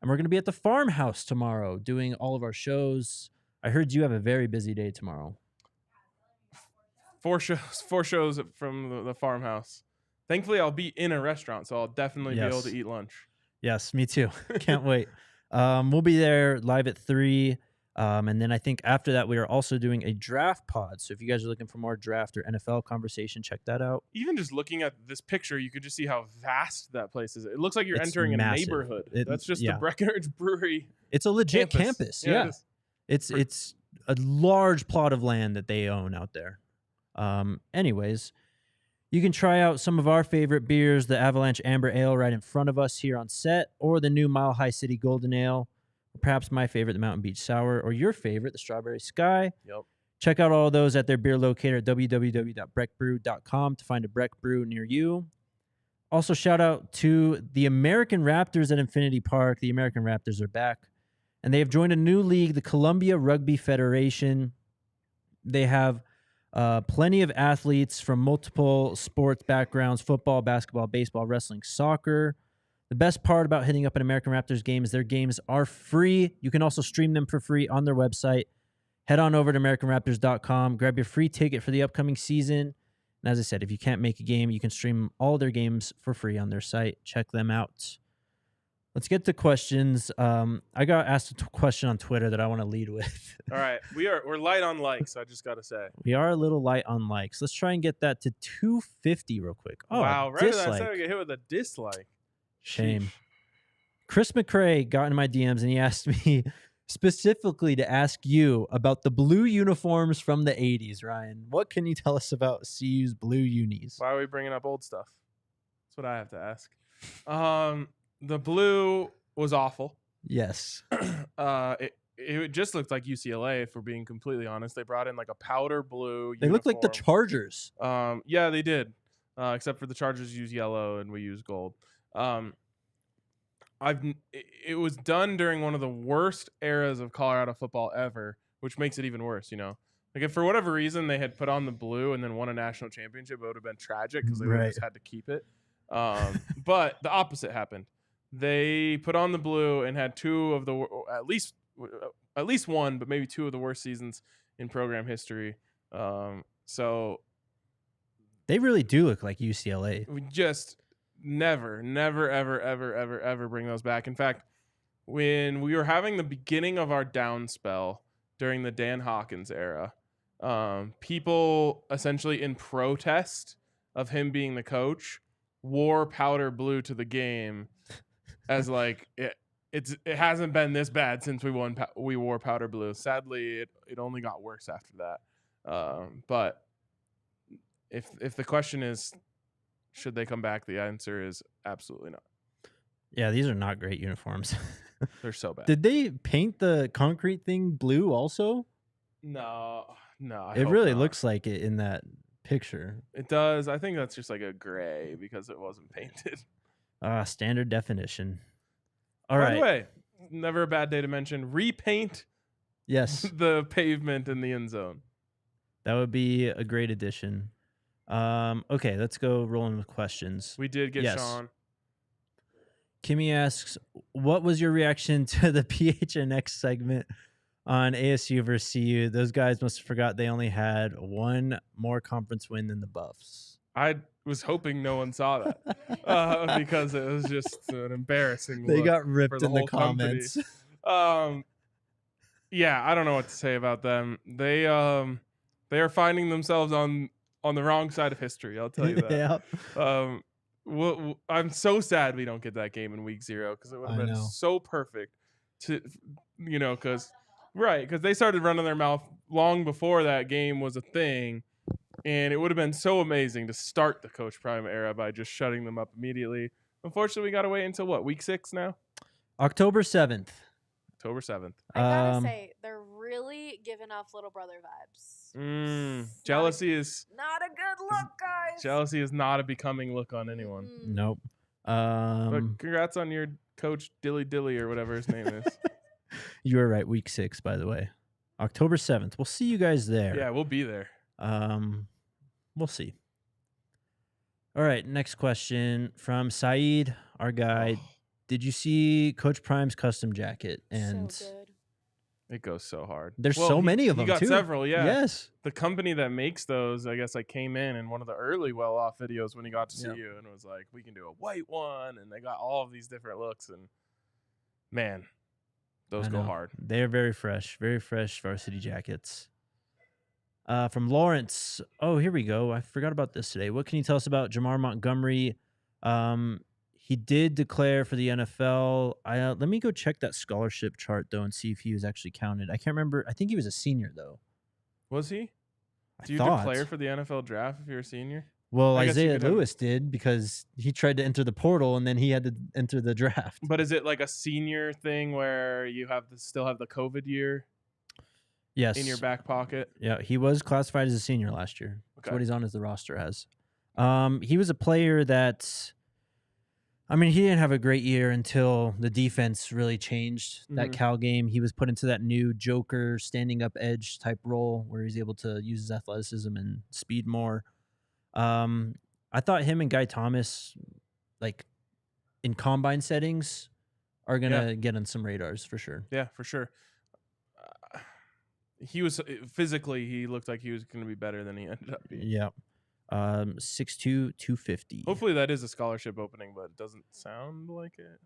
A: And we're going to be at the farmhouse tomorrow doing all of our shows. I heard you have a very busy day tomorrow.
B: 4 shows from the farmhouse. Thankfully, I'll be in a restaurant, so I'll definitely be able to eat lunch.
A: Yes, me too. Can't wait. We'll be there live at 3. And then I think after that, we are also doing a draft pod. So if you guys are looking for more draft or NFL conversation, check that out.
B: Even just looking at this picture, you could just see how vast that place is. It looks like you're entering
A: massive.
B: a neighborhood. That's just the Breckenridge Brewery.
A: It's a legit campus. Yeah. It's a large plot of land that they own out there. Anyways, you can try out some of our favorite beers, the Avalanche Amber Ale right in front of us here on set, or the new Mile High City Golden Ale, or perhaps my favorite, the Mountain Beach Sour, or your favorite, the Strawberry Sky.
B: Yep.
A: Check out all those at their beer locator at www.breckbrew.com to find a Breck Brew near you. Also, shout out to the American Raptors at Infinity Park. The American Raptors are back, and they have joined a new league, the Columbia Rugby Federation. They have Plenty of athletes from multiple sports backgrounds: football, basketball, baseball, wrestling, soccer. The best part about hitting up an American Raptors game is their games are free. You can also stream them for free on their website. Head on over to AmericanRaptors.com. Grab your free ticket for the upcoming season. And as I said, if you can't make a game, you can stream all their games for free on their site. Check them out. Let's get to questions. I got asked a question on Twitter that I want to lead with.
B: All right, we're light on likes. I just gotta say.
A: We are a little light on likes. Let's try and get that to 250 real quick. Oh,
B: wow, right at that
A: dislike.
B: time we get hit with a dislike.
A: Shame.
B: Sheesh.
A: Chris McCrae got in my DMs and he asked me specifically to ask you about the blue uniforms from the 80s, Ryan. What can you tell us about CU's blue unis?
B: Why are we bringing up old stuff? That's what I have to ask. The blue was awful.
A: Yes.
B: It just looked like UCLA, if we're being completely honest. They brought in like a powder blue.
A: They look like the
B: uniform.
A: Chargers.
B: Yeah, they did. Except for the Chargers use yellow and we use gold. It was done during one of the worst eras of Colorado football ever, which makes it even worse, you know. Like if for whatever reason they had put on the blue and then won a national championship, it would have been tragic because they would have just had to keep it. But the opposite happened. They put on the blue and had two of the at least one, but maybe two of the worst seasons in program history. So
A: they really do look like UCLA.
B: We just never, ever bring those back. In fact, when we were having the beginning of our down spell during the Dan Hawkins era, people essentially in protest of him being the coach wore powder blue to the game as like it hasn't been this bad since we wore powder blue. Sadly, it only got worse after that. But if the question is, should they come back, the answer is absolutely not.
A: Yeah, these are not great uniforms.
B: They're so bad.
A: Did they paint the concrete thing blue also?
B: No.
A: It really looks like it in that picture.
B: It does. I think that's just like a gray because it wasn't painted.
A: Standard definition.
B: By the way, never a bad day to mention repaint.
A: Yes.
B: The pavement in the end zone.
A: That would be a great addition. Okay, let's go rolling with questions.
B: We did get Sean.
A: Kimmy asks, what was your reaction to the PHNX segment on ASU versus CU? Those guys must have forgot they only had one more conference win than the Buffs.
B: I was hoping no one saw that because it was just an embarrassing look.
A: They got ripped
B: for
A: in the comments.
B: Yeah, I don't know what to say about them. They are finding themselves on the wrong side of history. I'll tell you that.
A: Yeah.
B: I'm so sad we don't get that game in week 0 because it would have been so perfect to, because they started running their mouth long before that game was a thing, and it would have been so amazing to start the Coach Prime era by just shutting them up immediately. Unfortunately, we got to wait until week 6 now?
A: October 7th.
B: October 7th.
D: I gotta say, they're really giving off little brother vibes.
B: Jealousy is
D: not a good look, guys.
B: Jealousy is not a becoming look on anyone.
A: Nope.
B: But congrats on your coach Dilly or whatever his name is.
A: You were right. Week 6, by the way. October 7th. We'll see you guys there.
B: Yeah, we'll be there.
A: We'll see. All right. Next question from Saeed, our guy. Did you see Coach Prime's custom jacket? And
D: so good.
B: It goes so hard.
A: There's so many of them.
B: You got
A: too.
B: several, yeah.
A: Yes.
B: The company that makes those, I guess, came in one of the early well-off videos when he got to see you, and was like, "We can do a white one," and they got all of these different looks, and man, those go hard.
A: They are very fresh varsity jackets. From Lawrence. Oh, here we go. I forgot about this today. What can you tell us about Jamar Montgomery? He did declare for the NFL. Let me go check that scholarship chart, though, and see if he was actually counted. I can't remember. I think he was a senior, though.
B: Was he? Do you declare for the NFL draft if you're a senior?
A: Well, Isaiah Lewis did because he tried to enter the portal, and then he had to enter the draft.
B: But is it like a senior thing where you still have the COVID year
A: yes.
B: in your back pocket?
A: Yeah, he was classified as a senior last year. That's
B: Okay.
A: what he's on as the roster has. He was a player that... I mean, he didn't have a great year until the defense really changed that
B: Mhm.
A: Cal game. He was put into that new Joker standing up edge type role where he's able to use his athleticism and speed more. I thought him and Guy Thomas, like in combine settings, are gonna get on some radars for sure.
B: Yeah, for sure. He was physically, he looked like he was going to be better than he ended up being.
A: Yeah. 6'2", 250.
B: Hopefully that is a scholarship opening, but it doesn't sound like it.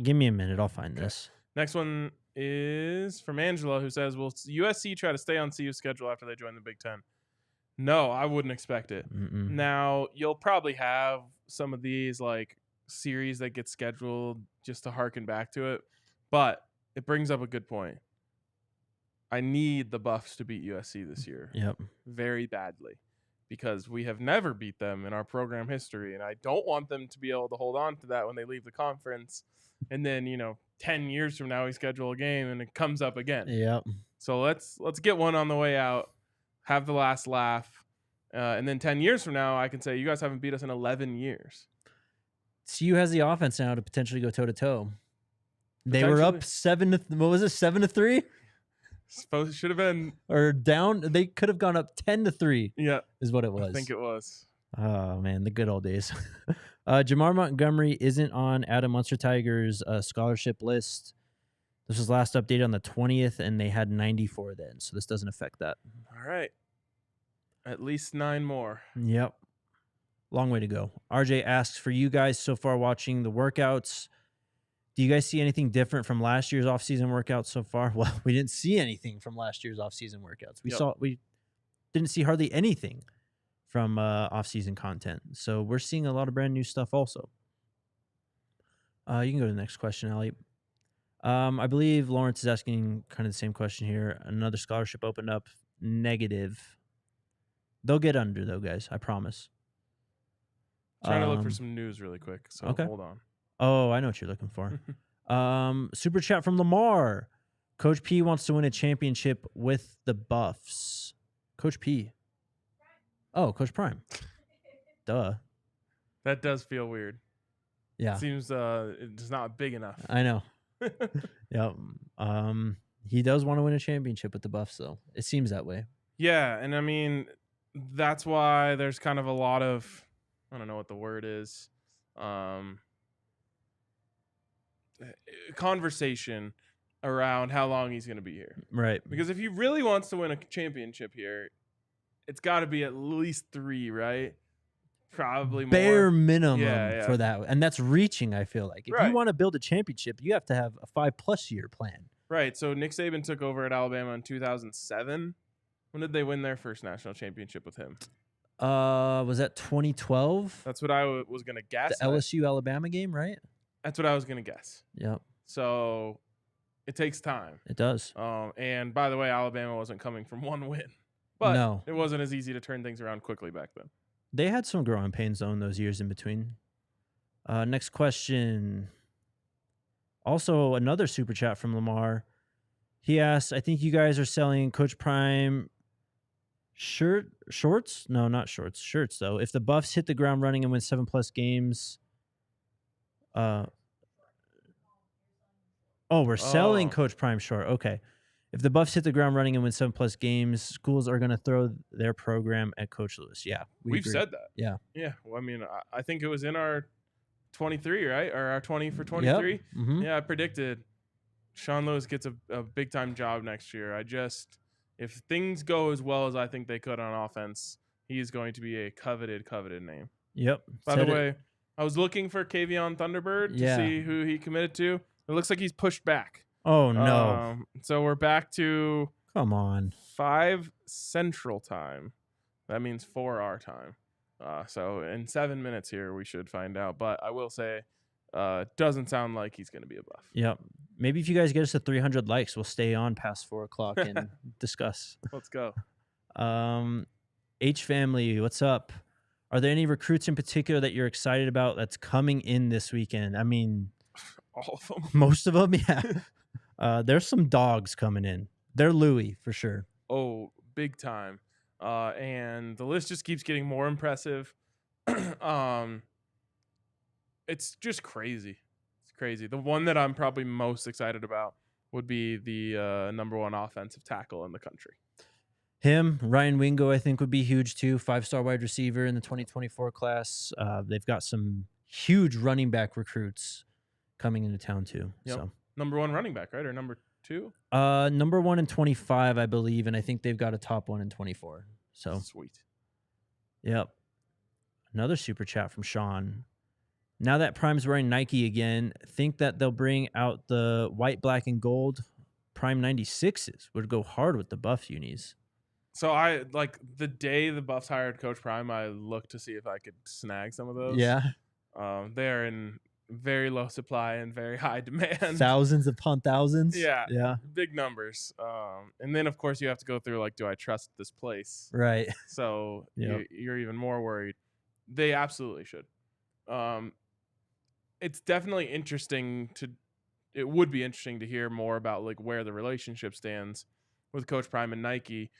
A: Give me a minute. I'll find this.
B: Next one is from Angela, who says, will USC try to stay on CU's schedule after they join the Big Ten? No, I wouldn't expect it.
A: Mm-mm.
B: Now, you'll probably have some of these like series that get scheduled just to harken back to it, but it brings up a good point. I need the Buffs to beat USC this year
A: Yep.
B: very badly because we have never beat them in our program history, and I don't want them to be able to hold on to that when they leave the conference. And then, 10 years from now we schedule a game and it comes up again.
A: Yep.
B: So let's get one on the way out, have the last laugh, and then 10 years from now I can say you guys haven't beat us in 11 years.
A: CU has the offense now to potentially go toe to toe. They were up 7-3?
B: Should have been
A: Or down. They could have gone up 10-3.
B: Yeah,
A: is what it was.
B: I think it was.
A: Oh man, the good old days. Jamar Montgomery isn't on Adam Munster Tigers' scholarship list. This was last updated on the 20th, and they had 94 then, so this doesn't affect that.
B: All right, at least 9 more.
A: Yep, long way to go. RJ asks, for you guys so far watching the workouts, do you guys see anything different from last year's offseason workouts so far? Well, we didn't see anything from last year's offseason workouts. We didn't see hardly anything from offseason content. So we're seeing a lot of brand new stuff also. You can go to the next question, Ali. I believe Lawrence is asking kind of the same question here. Another scholarship opened up, negative. They'll get under though, guys. I promise.
B: Trying to look for some news really quick. So
A: okay.
B: Hold on.
A: Oh, I know what you're looking for. Super chat from Lamar. Coach P wants to win a championship with the Buffs. Coach P. Oh, Coach Prime. Duh.
B: That does feel weird.
A: Yeah.
B: It seems it's not big enough.
A: I know. Yep. He does want to win a championship with the Buffs, though. It seems that way.
B: Yeah, and I mean, that's why there's kind of a lot of, I don't know what the word is, conversation around how long he's going to be here.
A: Right.
B: Because if he really wants to win a championship here, it's got to be at least 3, right? Probably more.
A: Bare minimum
B: Yeah.
A: for that. And that's reaching, I feel like. If
B: Right.
A: you want to build a championship, you have to have a 5+ year plan.
B: Right. So Nick Saban took over at Alabama in 2007. When did they win their first national championship with him?
A: Was that 2012?
B: That's what I was going to guess.
A: The LSU Alabama game, right?
B: That's what I was going to guess.
A: Yep.
B: So it takes time.
A: It does.
B: And by the way, Alabama wasn't coming from one win. But
A: No.
B: it wasn't as easy to turn things around quickly back then.
A: They had some growing pains, though, in those years in between. Next question. Also, another super chat from Lamar. He asks, I think you guys are selling Coach Prime shorts? No, not shorts. Shirts, though. If the Buffs hit the ground running and win 7+ games. We're selling Coach Prime short. Okay. If the Buffs hit the ground running and win 7+ games, schools are going to throw their program at Coach Lewis. Yeah.
B: We've
A: agree.
B: said that.
A: Yeah.
B: Yeah. Well, I mean, I think it was in our 23, right? Or our 20 for 23.
A: Yep. Mm-hmm.
B: Yeah, I predicted Sean Lewis gets a big-time job next year. If things go as well as I think they could on offense, he's going to be a coveted name.
A: Yep.
B: By the way, I was looking for Kavion Thunderbird to see who he committed to. It looks like he's pushed back.
A: Oh, no.
B: So we're back to
A: Come on.
B: 5 Central Time. That means 4 our time. So in 7 minutes here, we should find out. But I will say, doesn't sound like he's going to be a Buff.
A: Yep. Maybe if you guys get us to 300 likes, we'll stay on past 4 o'clock and discuss.
B: Let's go.
A: H family, what's up? Are there any recruits in particular that you're excited about that's coming in this weekend? I mean,
B: all of them.
A: Most of them, yeah. There's some dogs coming in. They're Louis for sure.
B: Oh, big time. And the list just keeps getting more impressive. it's just crazy. It's crazy. The one that I'm probably most excited about would be the number one offensive tackle in the country.
A: Him, Ryan Wingo, I think would be huge too. 5-star wide receiver in the 2024 class. They've got some huge running back recruits coming into town too.
B: Yep.
A: So
B: Number one running back, right? Or number two?
A: number one in 25, I believe, and I think they've got a top one in 24. So
B: Sweet.
A: yep. Another super chat from Sean. Now that Prime's wearing Nike again, think that they'll bring out the white, black, and gold Prime 96s. Would go hard with the Buff unis.
B: So I like the day the Buffs hired Coach Prime, I looked to see if I could snag some of those.
A: Yeah.
B: They're in very low supply and very high demand.
A: Thousands upon thousands.
B: Yeah.
A: Yeah.
B: Big numbers. And then of course you have to go through like, do I trust this place?
A: Right.
B: So
A: Yep.
B: you're even more worried. They absolutely should. It's definitely interesting it would be interesting to hear more about like where the relationship stands with Coach Prime and Nike.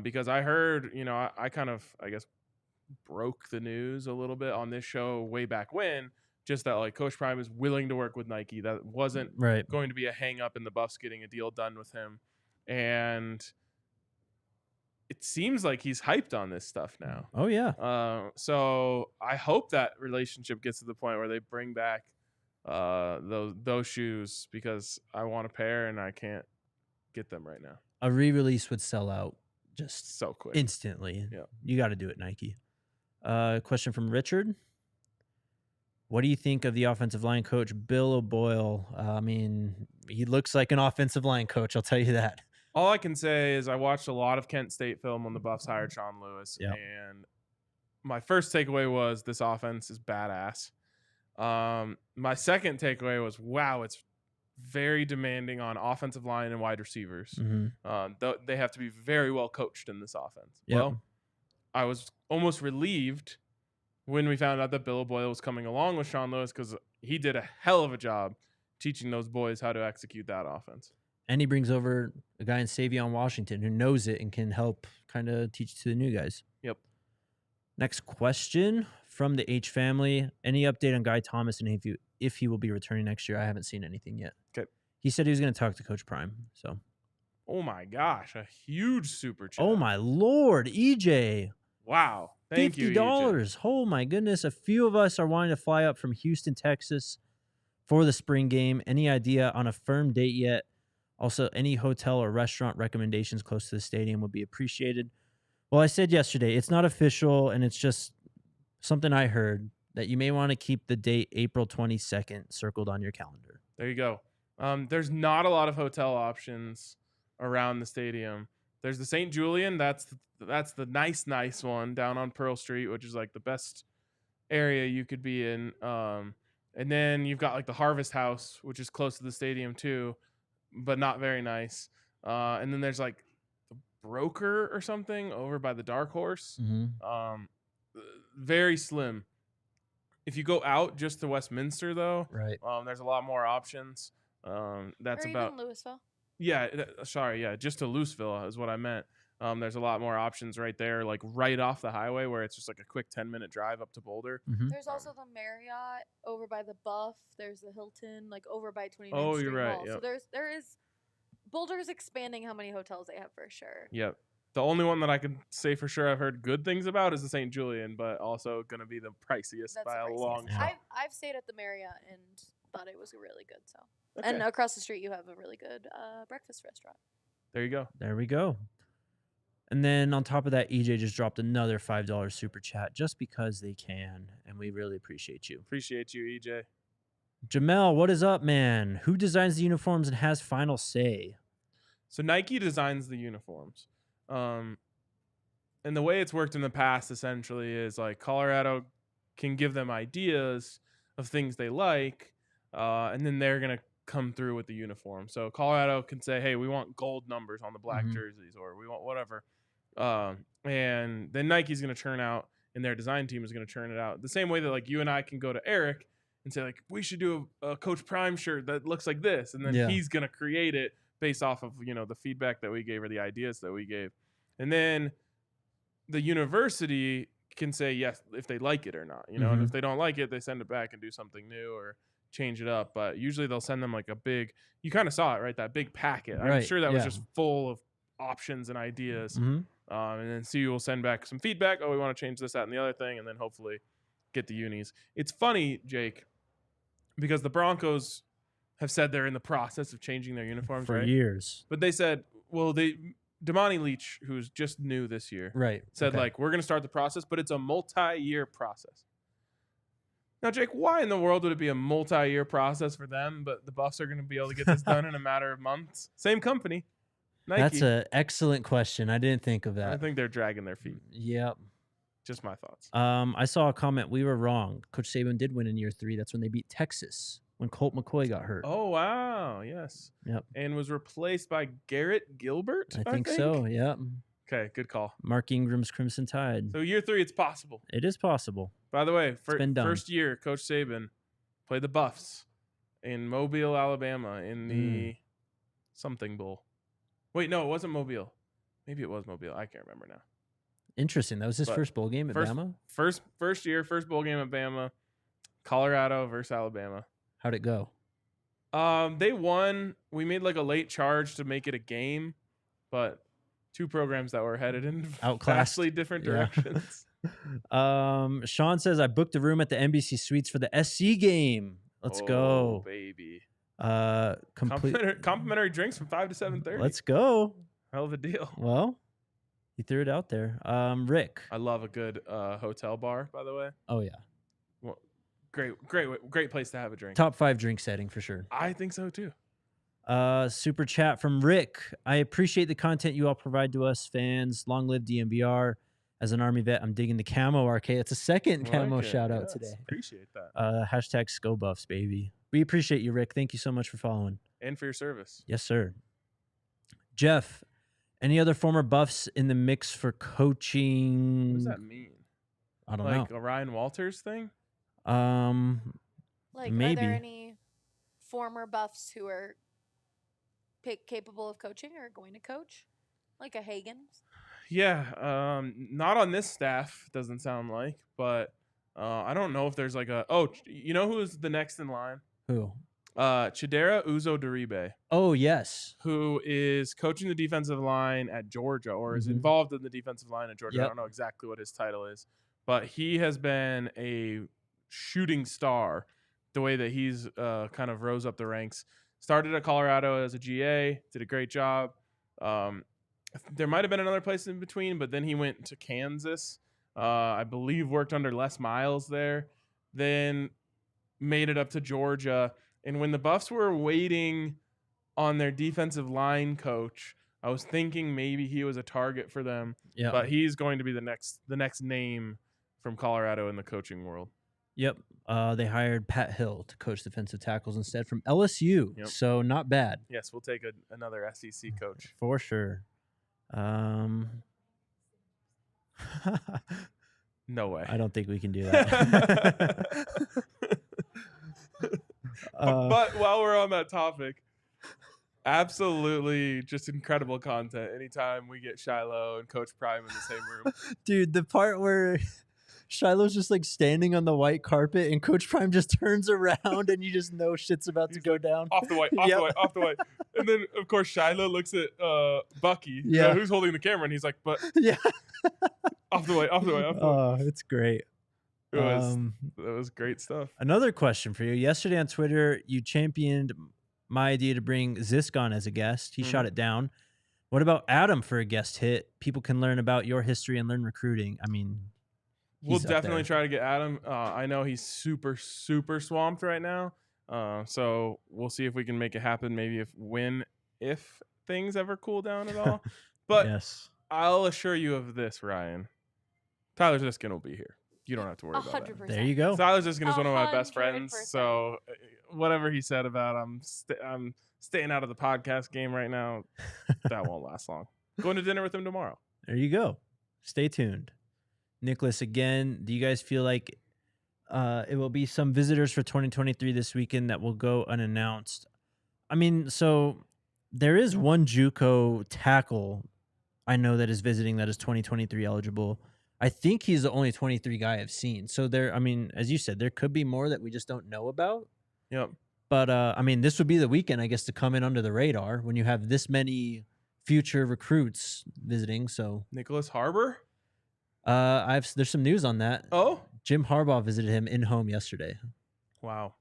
B: Because I heard, I kind of, I guess, broke the news a little bit on this show way back when, just that like Coach Prime is willing to work with Nike. That wasn't
A: Right.
B: going to be a hang up in the Buffs getting a deal done with him. And it seems like he's hyped on this stuff now.
A: Oh yeah.
B: So I hope that relationship gets to the point where they bring back those shoes, because I want a pair and I can't get them right now.
A: A re-release would sell out just
B: So quick.
A: instantly.
B: Yeah.
A: You got to do it, Nike. Question from Richard. What do you think of the offensive line coach, Bill O'Boyle? I mean, he looks like an offensive line coach, I'll tell you that.
B: All I can say is I watched a lot of Kent State film when the Buffs hired Sean Lewis,
A: Yep.
B: and my first takeaway was this offense is badass. My second takeaway was, wow, it's very demanding on offensive line and wide receivers.
A: Mm-hmm.
B: They have to be very well coached in this offense.
A: Yep.
B: Well, I was almost relieved when we found out that Bill O'Boyle was coming along with Sean Lewis, because he did a hell of a job teaching those boys how to execute that offense.
A: And he brings over a guy in Savion Washington who knows it and can help kind of teach to the new guys.
B: Yep.
A: Next question from the H family. Any update on Guy Thomas and if he will be returning next year? I haven't seen anything yet.
B: Okay.
A: He said he was going to talk to Coach Prime. So.
B: Oh my gosh, a huge super chat.
A: Oh my Lord, EJ.
B: Wow. Thank you, EJ.
A: $50. Oh my goodness. A few of us are wanting to fly up from Houston, Texas for the spring game. Any idea on a firm date yet? Also, any hotel or restaurant recommendations close to the stadium would be appreciated. Well, I said yesterday, it's not official, and it's just something I heard that you may want to keep the date April 22nd circled on your calendar.
B: There you go. There's not a lot of hotel options around the stadium. There's the St. Julian. That's the nice one down on Pearl Street, which is like the best area you could be in. And then you've got like the Harvest House, which is close to the stadium too, but not very nice. And then there's like the Broker or something over by the Dark Horse.
A: Mm-hmm.
B: Very slim. If you go out just to Westminster, though,
A: Right.
B: There's a lot more options. That's
D: or
B: about
D: even Louisville.
B: Yeah, just to Louisville is what I meant. There's a lot more options right there, like right off the highway, where it's just like a quick 10-minute drive up to Boulder.
A: Mm-hmm.
D: There's also the Marriott over by the Buff. There's the Hilton, like over by 29th
B: Oh,
D: Street
B: you're right,
D: Mall.
B: yep.
D: So there is Boulder's expanding how many hotels they have for sure.
B: Yep. The only one that I can say for sure I've heard good things about is the St. Julian, but also going to be the priciest
D: That's
B: by
D: the
B: a
D: priciest.
B: long shot.
D: I've stayed at the Marriott and thought it was really good. So,
B: Okay.
D: and across the street you have a really good breakfast restaurant.
B: There you go.
A: There we go. And then on top of that, EJ just dropped another $5 super chat just because they can, and we really appreciate you.
B: Appreciate you, EJ.
A: Jamel, what is up, man? Who designs the uniforms and has final say?
B: So Nike designs the uniforms. And the way it's worked in the past essentially is like Colorado can give them ideas of things they like, and then they're going to come through with the uniform. So Colorado can say, hey, we want gold numbers on the black jerseys, or we want whatever. And then Nike's going to churn out, and their design team is going to churn it out. The same way that like you and I can go to Eric and say like, we should do a Coach Prime shirt that looks like this. And then he's going to create it based off of, the feedback that we gave or the ideas that we gave. And then the university can say yes if they like it or not, you know. And if they don't like it, they send it back and do something new or change it up. But usually they'll send them like a big. You kind of saw it, right? That big packet. I'm
A: Right,
B: sure that was
A: yeah.
B: just full of options and ideas.
A: Mhm.
B: And then CU will send back some feedback. Oh, we want to change this, that, and the other thing, and then hopefully get the unis. It's funny, Jake, because the Broncos have said they're in the process of changing their uniforms
A: For
B: right?
A: years.
B: But they said, well, Damani Leach, who's just new this year,
A: Right.
B: said
A: okay.
B: like, we're going to start the process, but it's a multi-year process. Now, Jake, why in the world would it be a multi-year process for them, but the Buffs are going to be able to get this done in a matter of months? Same company, Nike.
A: That's an excellent question. I didn't think of that.
B: I think they're dragging their feet.
A: Yep.
B: Just my thoughts.
A: I saw a comment. We were wrong. Coach Saban did win in year 3. That's when they beat Texas when Colt McCoy got hurt.
B: Oh, wow. Yes.
A: Yep.
B: And was replaced by Garrett Gilbert,
A: I think so. Yep.
B: Okay, good call.
A: Mark Ingram's Crimson Tide.
B: So year 3, it's possible.
A: It is possible.
B: By the way,
A: been done.
B: first year, Coach Saban played the Buffs in Mobile, Alabama in the something bowl. Wait, no, it wasn't Mobile. Maybe it was Mobile. I can't remember now.
A: Interesting. That was his
B: But
A: first bowl game at Bama?
B: First year, first bowl game at Bama. Colorado versus Alabama.
A: How'd it go?
B: They won. We made like a late charge to make it a game, but two programs that were headed in
A: Outclassed.
B: vastly different
A: Yeah.
B: directions.
A: Sean says, I booked a room at the NBC Suites for the SC game. Let's go.
B: Baby.
A: Complimentary
B: drinks from 5 to 7:30.
A: Let's go.
B: Hell of a deal.
A: Well, he threw it out there. Rick.
B: I love a good hotel bar, by the way.
A: Oh, yeah.
B: Well, great place to have a drink.
A: Top 5 drink setting for sure.
B: I think so too.
A: Super chat from Rick. I appreciate the content you all provide to us fans. Long live DMVR. As an Army vet, I'm digging the camo arcade. That's a second camo
B: Okay,
A: shout out
B: yes,
A: today.
B: Appreciate that.
A: Hashtag ScoBuffs, baby. We appreciate you, Rick. Thank you so much for following.
B: And for your service.
A: Yes, sir. Jeff, any other former Buffs in the mix for coaching?
B: What does that mean?
A: I don't
B: Like
A: know.
B: a Ryan Walters thing?
D: Like, are
A: Maybe.
D: there any former Buffs who are capable of coaching or going to coach? Like a Hagen's?
B: Yeah, not on this staff, doesn't sound like, but I don't know if there's like you know who's the next in line?
A: Who?
B: Chidera Uzo-Diribe,
A: Oh, yes.
B: who is coaching the defensive line at Georgia or is
A: Mhm.
B: involved in the defensive line at Georgia. I
A: Yep.
B: don't know exactly what his title is, but he has been a shooting star the way that he's kind of rose up the ranks. Started at Colorado as a GA, did a great job. There might have been another place in between, but then he went to Kansas. I believe worked under Les Miles there. Then made it up to Georgia. And when the Buffs were waiting on their defensive line coach, I was thinking maybe he was a target for them.
A: Yeah.
B: But he's going to be the next name from Colorado in the coaching world.
A: Yep. They hired Pat Hill to coach defensive tackles instead from LSU.
B: Yep.
A: So not bad.
B: Yes, we'll take another SEC coach.
A: For sure.
B: No way.
A: I don't think we can do that.
B: But while we're on that topic, absolutely just incredible content. Anytime we get Shiloh and Coach Prime in the same room.
A: Dude, the part where Shiloh's just like standing on the white carpet and Coach Prime just turns around and you just know shit's about to go down.
B: Off the white. Off the white. And then, of course, Shiloh looks at Bucky,
A: Yeah.
B: who's holding the camera, and he's like, but
A: Yeah.
B: off the white.
A: Oh, it's great.
B: That was great stuff.
A: Another question for you. Yesterday on Twitter, you championed my idea to bring Zisk on as a guest. He shot it down. What about Adam for a guest hit? People can learn about your history and learn recruiting. I mean,
B: We'll
A: he's up
B: definitely
A: there.
B: try to get Adam. I know he's super, super swamped right now. So we'll see if we can make it happen. Maybe if things ever cool down at all. But
A: Yes.
B: I'll assure you of this, Ryan. Tyler Ziskin will be here. You don't have to worry about that.
D: 100%.
A: There you go.
B: Tyler Ziskin is one of my best
D: 100%.
B: friends. So whatever he said about I'm staying out of the podcast game right now, that won't last long. Going to dinner with him tomorrow.
A: There you go. Stay tuned. Nicholas, again, do you guys feel like it will be some visitors for 2023 this weekend that will go unannounced? I mean, so there is one JUCO tackle I know that is visiting that is 2023 eligible. I think he's the only 23 guy I've seen. So there, I mean, as you said, there could be more that we just don't know about.
B: Yep.
A: But I mean, this would be the weekend, I guess, to come in under the radar when you have this many future recruits visiting. So
B: Nicholas Harbor.
A: there's some news on that.
B: Oh,
A: Jim Harbaugh visited him in home yesterday.
B: wow.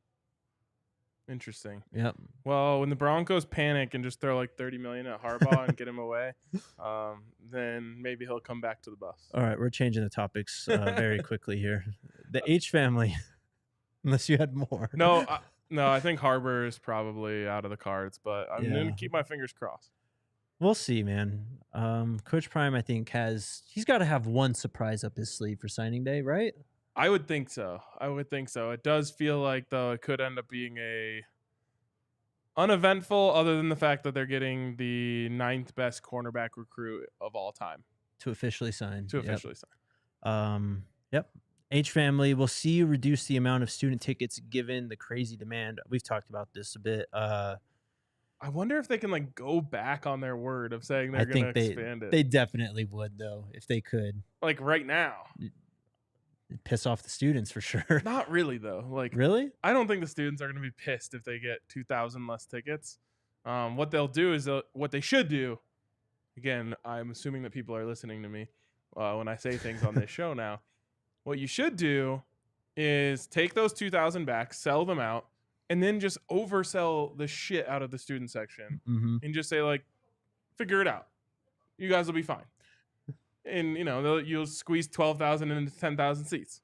B: Interesting.
A: Yep.
B: Well, when the Broncos panic and just throw like $30 million at Harbaugh and get him away, then maybe he'll come back to the Buffs.
A: All right, we're changing the topics very quickly here. The H family, unless you had more.
B: No, I think Harbor is probably out of the cards, but I'm
A: Yeah.
B: gonna keep my fingers crossed.
A: We'll see, man. Coach Prime, I think, he's got to have one surprise up his sleeve for signing day, right?
B: I would think so. It does feel like, though, it could end up being a uneventful, other than the fact that they're getting the 9th best cornerback recruit of all time
A: To officially sign.
B: sign.
A: Yep. H family, we'll see you reduce the amount of student tickets given the crazy demand. We've talked about this a bit.
B: I wonder if they can like go back on their word of saying
A: I
B: they're going
A: think
B: to expand it.
A: they definitely would, though, if they could.
B: Like right now.
A: It'd piss off the students for sure.
B: Not really, though. Like,
A: Really?
B: I don't think the students are going to be pissed if they get 2,000 less tickets. What they'll do is what they should do. Again, I'm assuming that people are listening to me when I say things on this show now. What you should do is take those 2,000 back, sell them out, and then just oversell the shit out of the student section
A: Mm-hmm.
B: and just say, like, figure it out. You guys will be fine. And, you'll squeeze 12,000 into 10,000 seats.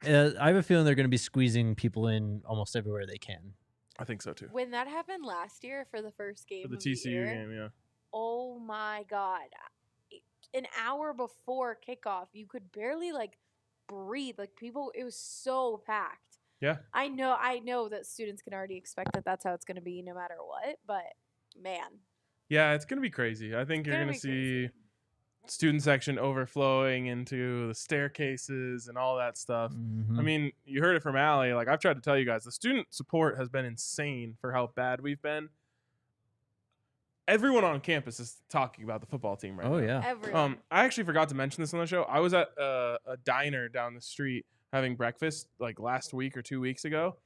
A: I have a feeling they're going to be squeezing people in almost everywhere they can.
B: I think so, too.
D: When that happened last year for the first game
B: For the
D: of
B: TCU
D: the year,
B: game, yeah.
D: oh my God. An hour before kickoff, you could barely like breathe. Like people, it was so packed.
B: Yeah.
D: I know that students can already expect that that's how it's going to be no matter what, but man.
B: Yeah, it's going to be crazy. I think you're going to see student section overflowing into the staircases and all that stuff.
A: Mm-hmm.
B: I mean, you heard it from Allie. Like, I've tried to tell you guys, the student support has been insane for how bad we've been. Everyone on campus is talking about the football team right now.
A: Oh, yeah.
D: Everyone.
B: I actually forgot to mention this on the show. I was at a diner down the street having breakfast like last week or 2 weeks ago,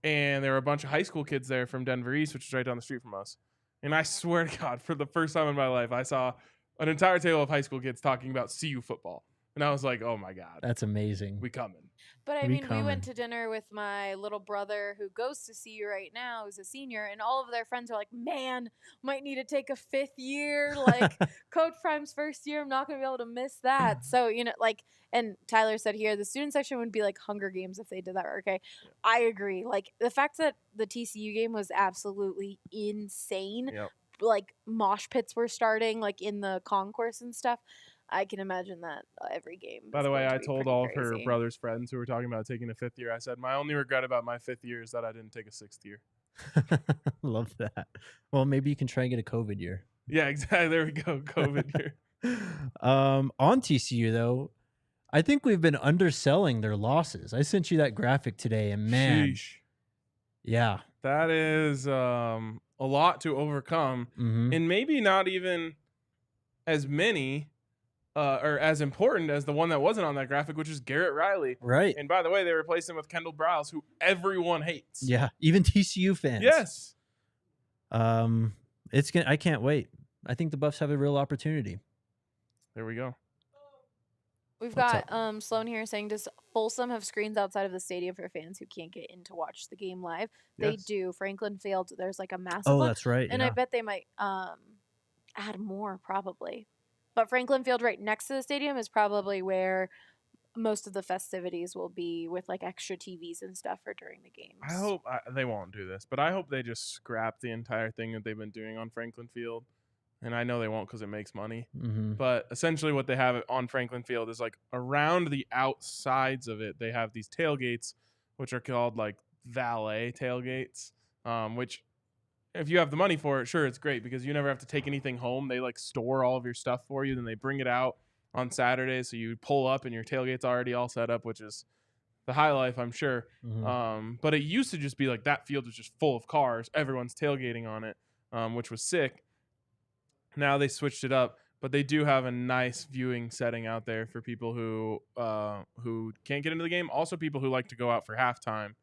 B: and there were a bunch of high school kids there from Denver East, which is right down the street from us. And I swear to God, for the first time in my life, I saw an entire table of high school kids talking about CU football. And I was like, oh my God,
A: That's amazing.
B: we coming.
D: But I
A: We
D: mean, we
A: coming.
D: went to dinner with my little brother who goes to CU right now, who's a senior, and all of their friends are like, man, might need to take a 5th year. Like, Coach Prime's first year, I'm not going to be able to miss that. So, and Tyler said here, the student section would be like Hunger Games if they did that. Okay. Yeah. I agree. Like, the fact that the TCU game was absolutely insane.
B: Yep.
D: Like, mosh pits were starting, like, in the concourse and stuff. I can imagine that every game.
B: By the way, I told all of her brother's friends who were talking about taking a 5th year, I said, my only regret about my 5th year is that I didn't take a 6th year.
A: Love that. Well, maybe you can try and get a COVID year.
B: Yeah, exactly. There we go. COVID year.
A: On TCU, though, I think we've been underselling their losses. I sent you that graphic today, and man,
B: Sheesh.
A: Yeah.
B: That is a lot to overcome.
A: Mm-hmm.
B: And maybe not even as many or as important as the one that wasn't on that graphic, which is Garrett Riley.
A: Right.
B: And by the way, they replaced him with Kendall Browse, who everyone hates.
A: Yeah, even TCU fans.
B: Yes.
A: I can't wait. I think the Buffs have a real opportunity.
B: There we go.
D: We've
A: What's
D: got Sloan here saying, does Folsom have screens outside of the stadium for fans who can't get in to watch the game live? They
B: Yes.
D: do. Franklin Field, there's like a massive
A: Oh,
D: one.
A: that's right.
D: And
A: yeah.
D: I bet they might add more probably. But Franklin Field right next to the stadium is probably where most of the festivities will be with like extra TVs and stuff for during the games.
B: I hope they won't do this, but I hope they just scrap the entire thing that they've been doing on Franklin Field. And I know they won't because it makes money.
A: Mm-hmm.
B: But essentially what they have on Franklin Field is like around the outsides of it, they have these tailgates, which are called like valet tailgates, which if you have the money for it, sure, it's great because you never have to take anything home. They like store all of your stuff for you. Then they bring it out on Saturday. So you pull up and your tailgate's already all set up, which is the high life, I'm sure.
A: Mm-hmm.
B: But it used to just be like that field was just full of cars. Everyone's tailgating on it, which was sick. Now they switched it up But they do have a nice viewing setting out there for people who can't get into the game. Also, people who like to go out for halftime,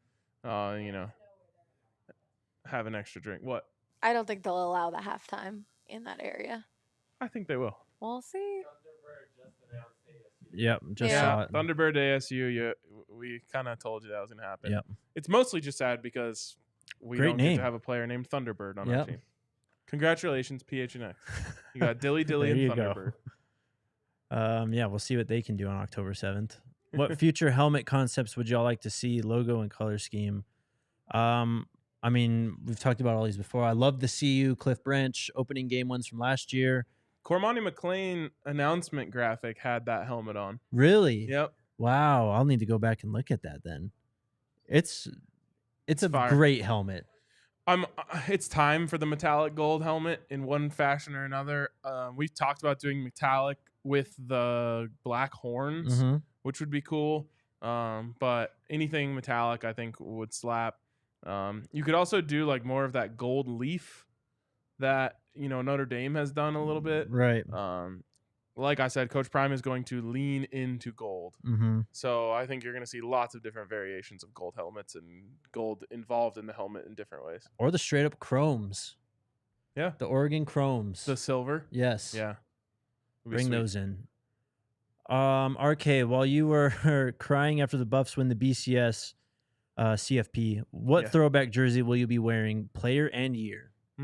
B: have an extra drink. What?
D: I don't think they'll allow the halftime in that area.
B: I think they will.
D: We'll see.
A: Yep, just
D: Yeah.
A: saw it.
B: Thunderbird ASU. We kind of told you that was going to happen.
A: Yep.
B: It's mostly just sad because we
A: Great
B: don't get
A: name.
B: to have a player named Thunderbird on our
A: Yep.
B: team. Congratulations, PHNX. You got Dilly Dilly
A: There
B: and
A: you go.
B: Thunderbird.
A: Yeah, we'll see what they can do on October 7th. What future helmet concepts would y'all like to see? Logo and color scheme. I mean, we've talked about all these before. I love the CU Cliff Branch opening game ones from last year.
B: Cormani McLean announcement graphic had that helmet on.
A: Really?
B: Yep.
A: Wow, I'll need to go back and look at that then. It's a
B: fire.
A: great helmet.
B: It's time for the metallic gold helmet in one fashion or another. We've talked about doing metallic with the black horns,
A: Mhm.
B: which would be cool. But anything metallic, I think, would slap. You could also do like more of that gold leaf that Notre Dame has done a little bit.
A: Right.
B: Like I said, Coach Prime is going to lean into gold.
A: Mm-hmm.
B: So I think you're going to see lots of different variations of gold helmets and gold involved in the helmet in different ways.
A: Or the straight up chromes.
B: Yeah.
A: The Oregon chromes.
B: The silver.
A: Yes.
B: Yeah. Would be
A: Bring
B: sweet.
A: those in. RK, while you were crying after the Buffs win the BCS CFP, what
B: Yeah.
A: throwback jersey will you be wearing, player and year? Go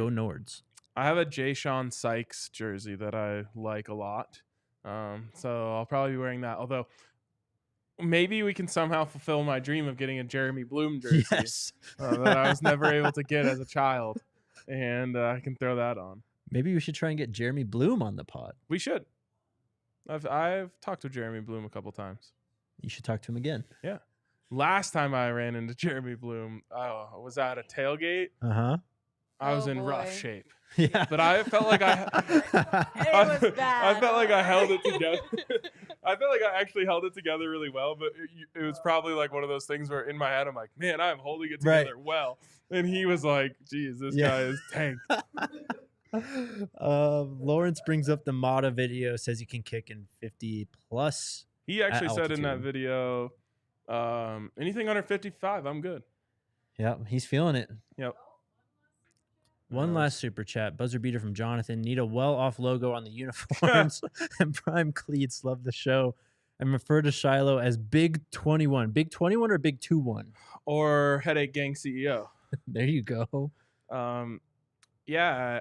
A: Nords.
B: I have a Jay Sean Sykes jersey that I like a lot. So I'll probably be wearing that. Although maybe we can somehow fulfill my dream of getting a Jeremy Bloom jersey
A: Yes.
B: that I was never able to get as a child. And I can throw that on.
A: Maybe we should try and get Jeremy Bloom on the pod.
B: We should. I've talked to Jeremy Bloom a couple times.
A: You should talk to him again.
B: Yeah. Last time I ran into Jeremy Bloom, I was at a tailgate.
A: Uh-huh.
B: I was
D: Oh,
B: in rough
D: boy.
B: shape.
A: Yeah.
B: But I felt like
D: It was bad.
B: I felt like I held it together. I felt like I actually held it together really well, but it was probably like one of those things where in my head I'm like, man, I'm holding it
A: Right.
B: together well. And he was like, geez, this
A: Yeah.
B: guy is tanked.
A: Lawrence brings up the Mata video, says he can kick in 50 plus.
B: He actually said in that
A: altitude.
B: video, anything under 55, I'm good.
A: Yeah, he's feeling it.
B: Yep.
A: One last super chat. Buzzer beater from Jonathan. Need a well-off logo on the uniforms and prime cleats. Love the show. And refer to Shiloh as Big 21. Big 21 or Big 21?
B: Or Headache Gang CEO.
A: There you go.
B: Yeah,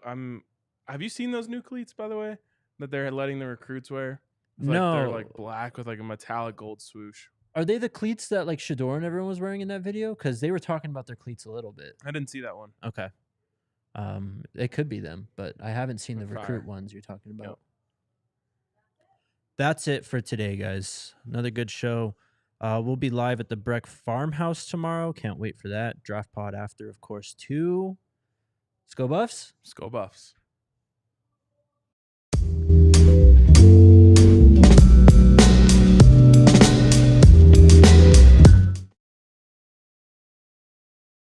B: I'm. Have you seen those new cleats, by the way, that they're letting the recruits wear? It's like they're
A: No.
B: like black with like a metallic gold swoosh.
A: Are they the cleats that like Shador and everyone was wearing in that video? Because they were talking about their cleats a little bit.
B: I didn't see that one.
A: Okay. It could be them, but I haven't seen the
B: They're
A: recruit
B: fire.
A: ones you're talking about.
B: Yep.
A: That's it for today, guys. Another good show. We'll be live at the Breck Farmhouse tomorrow. Can't wait for that. Draft pod after, of course, too. Let's go Buffs.
B: Let's go Buffs.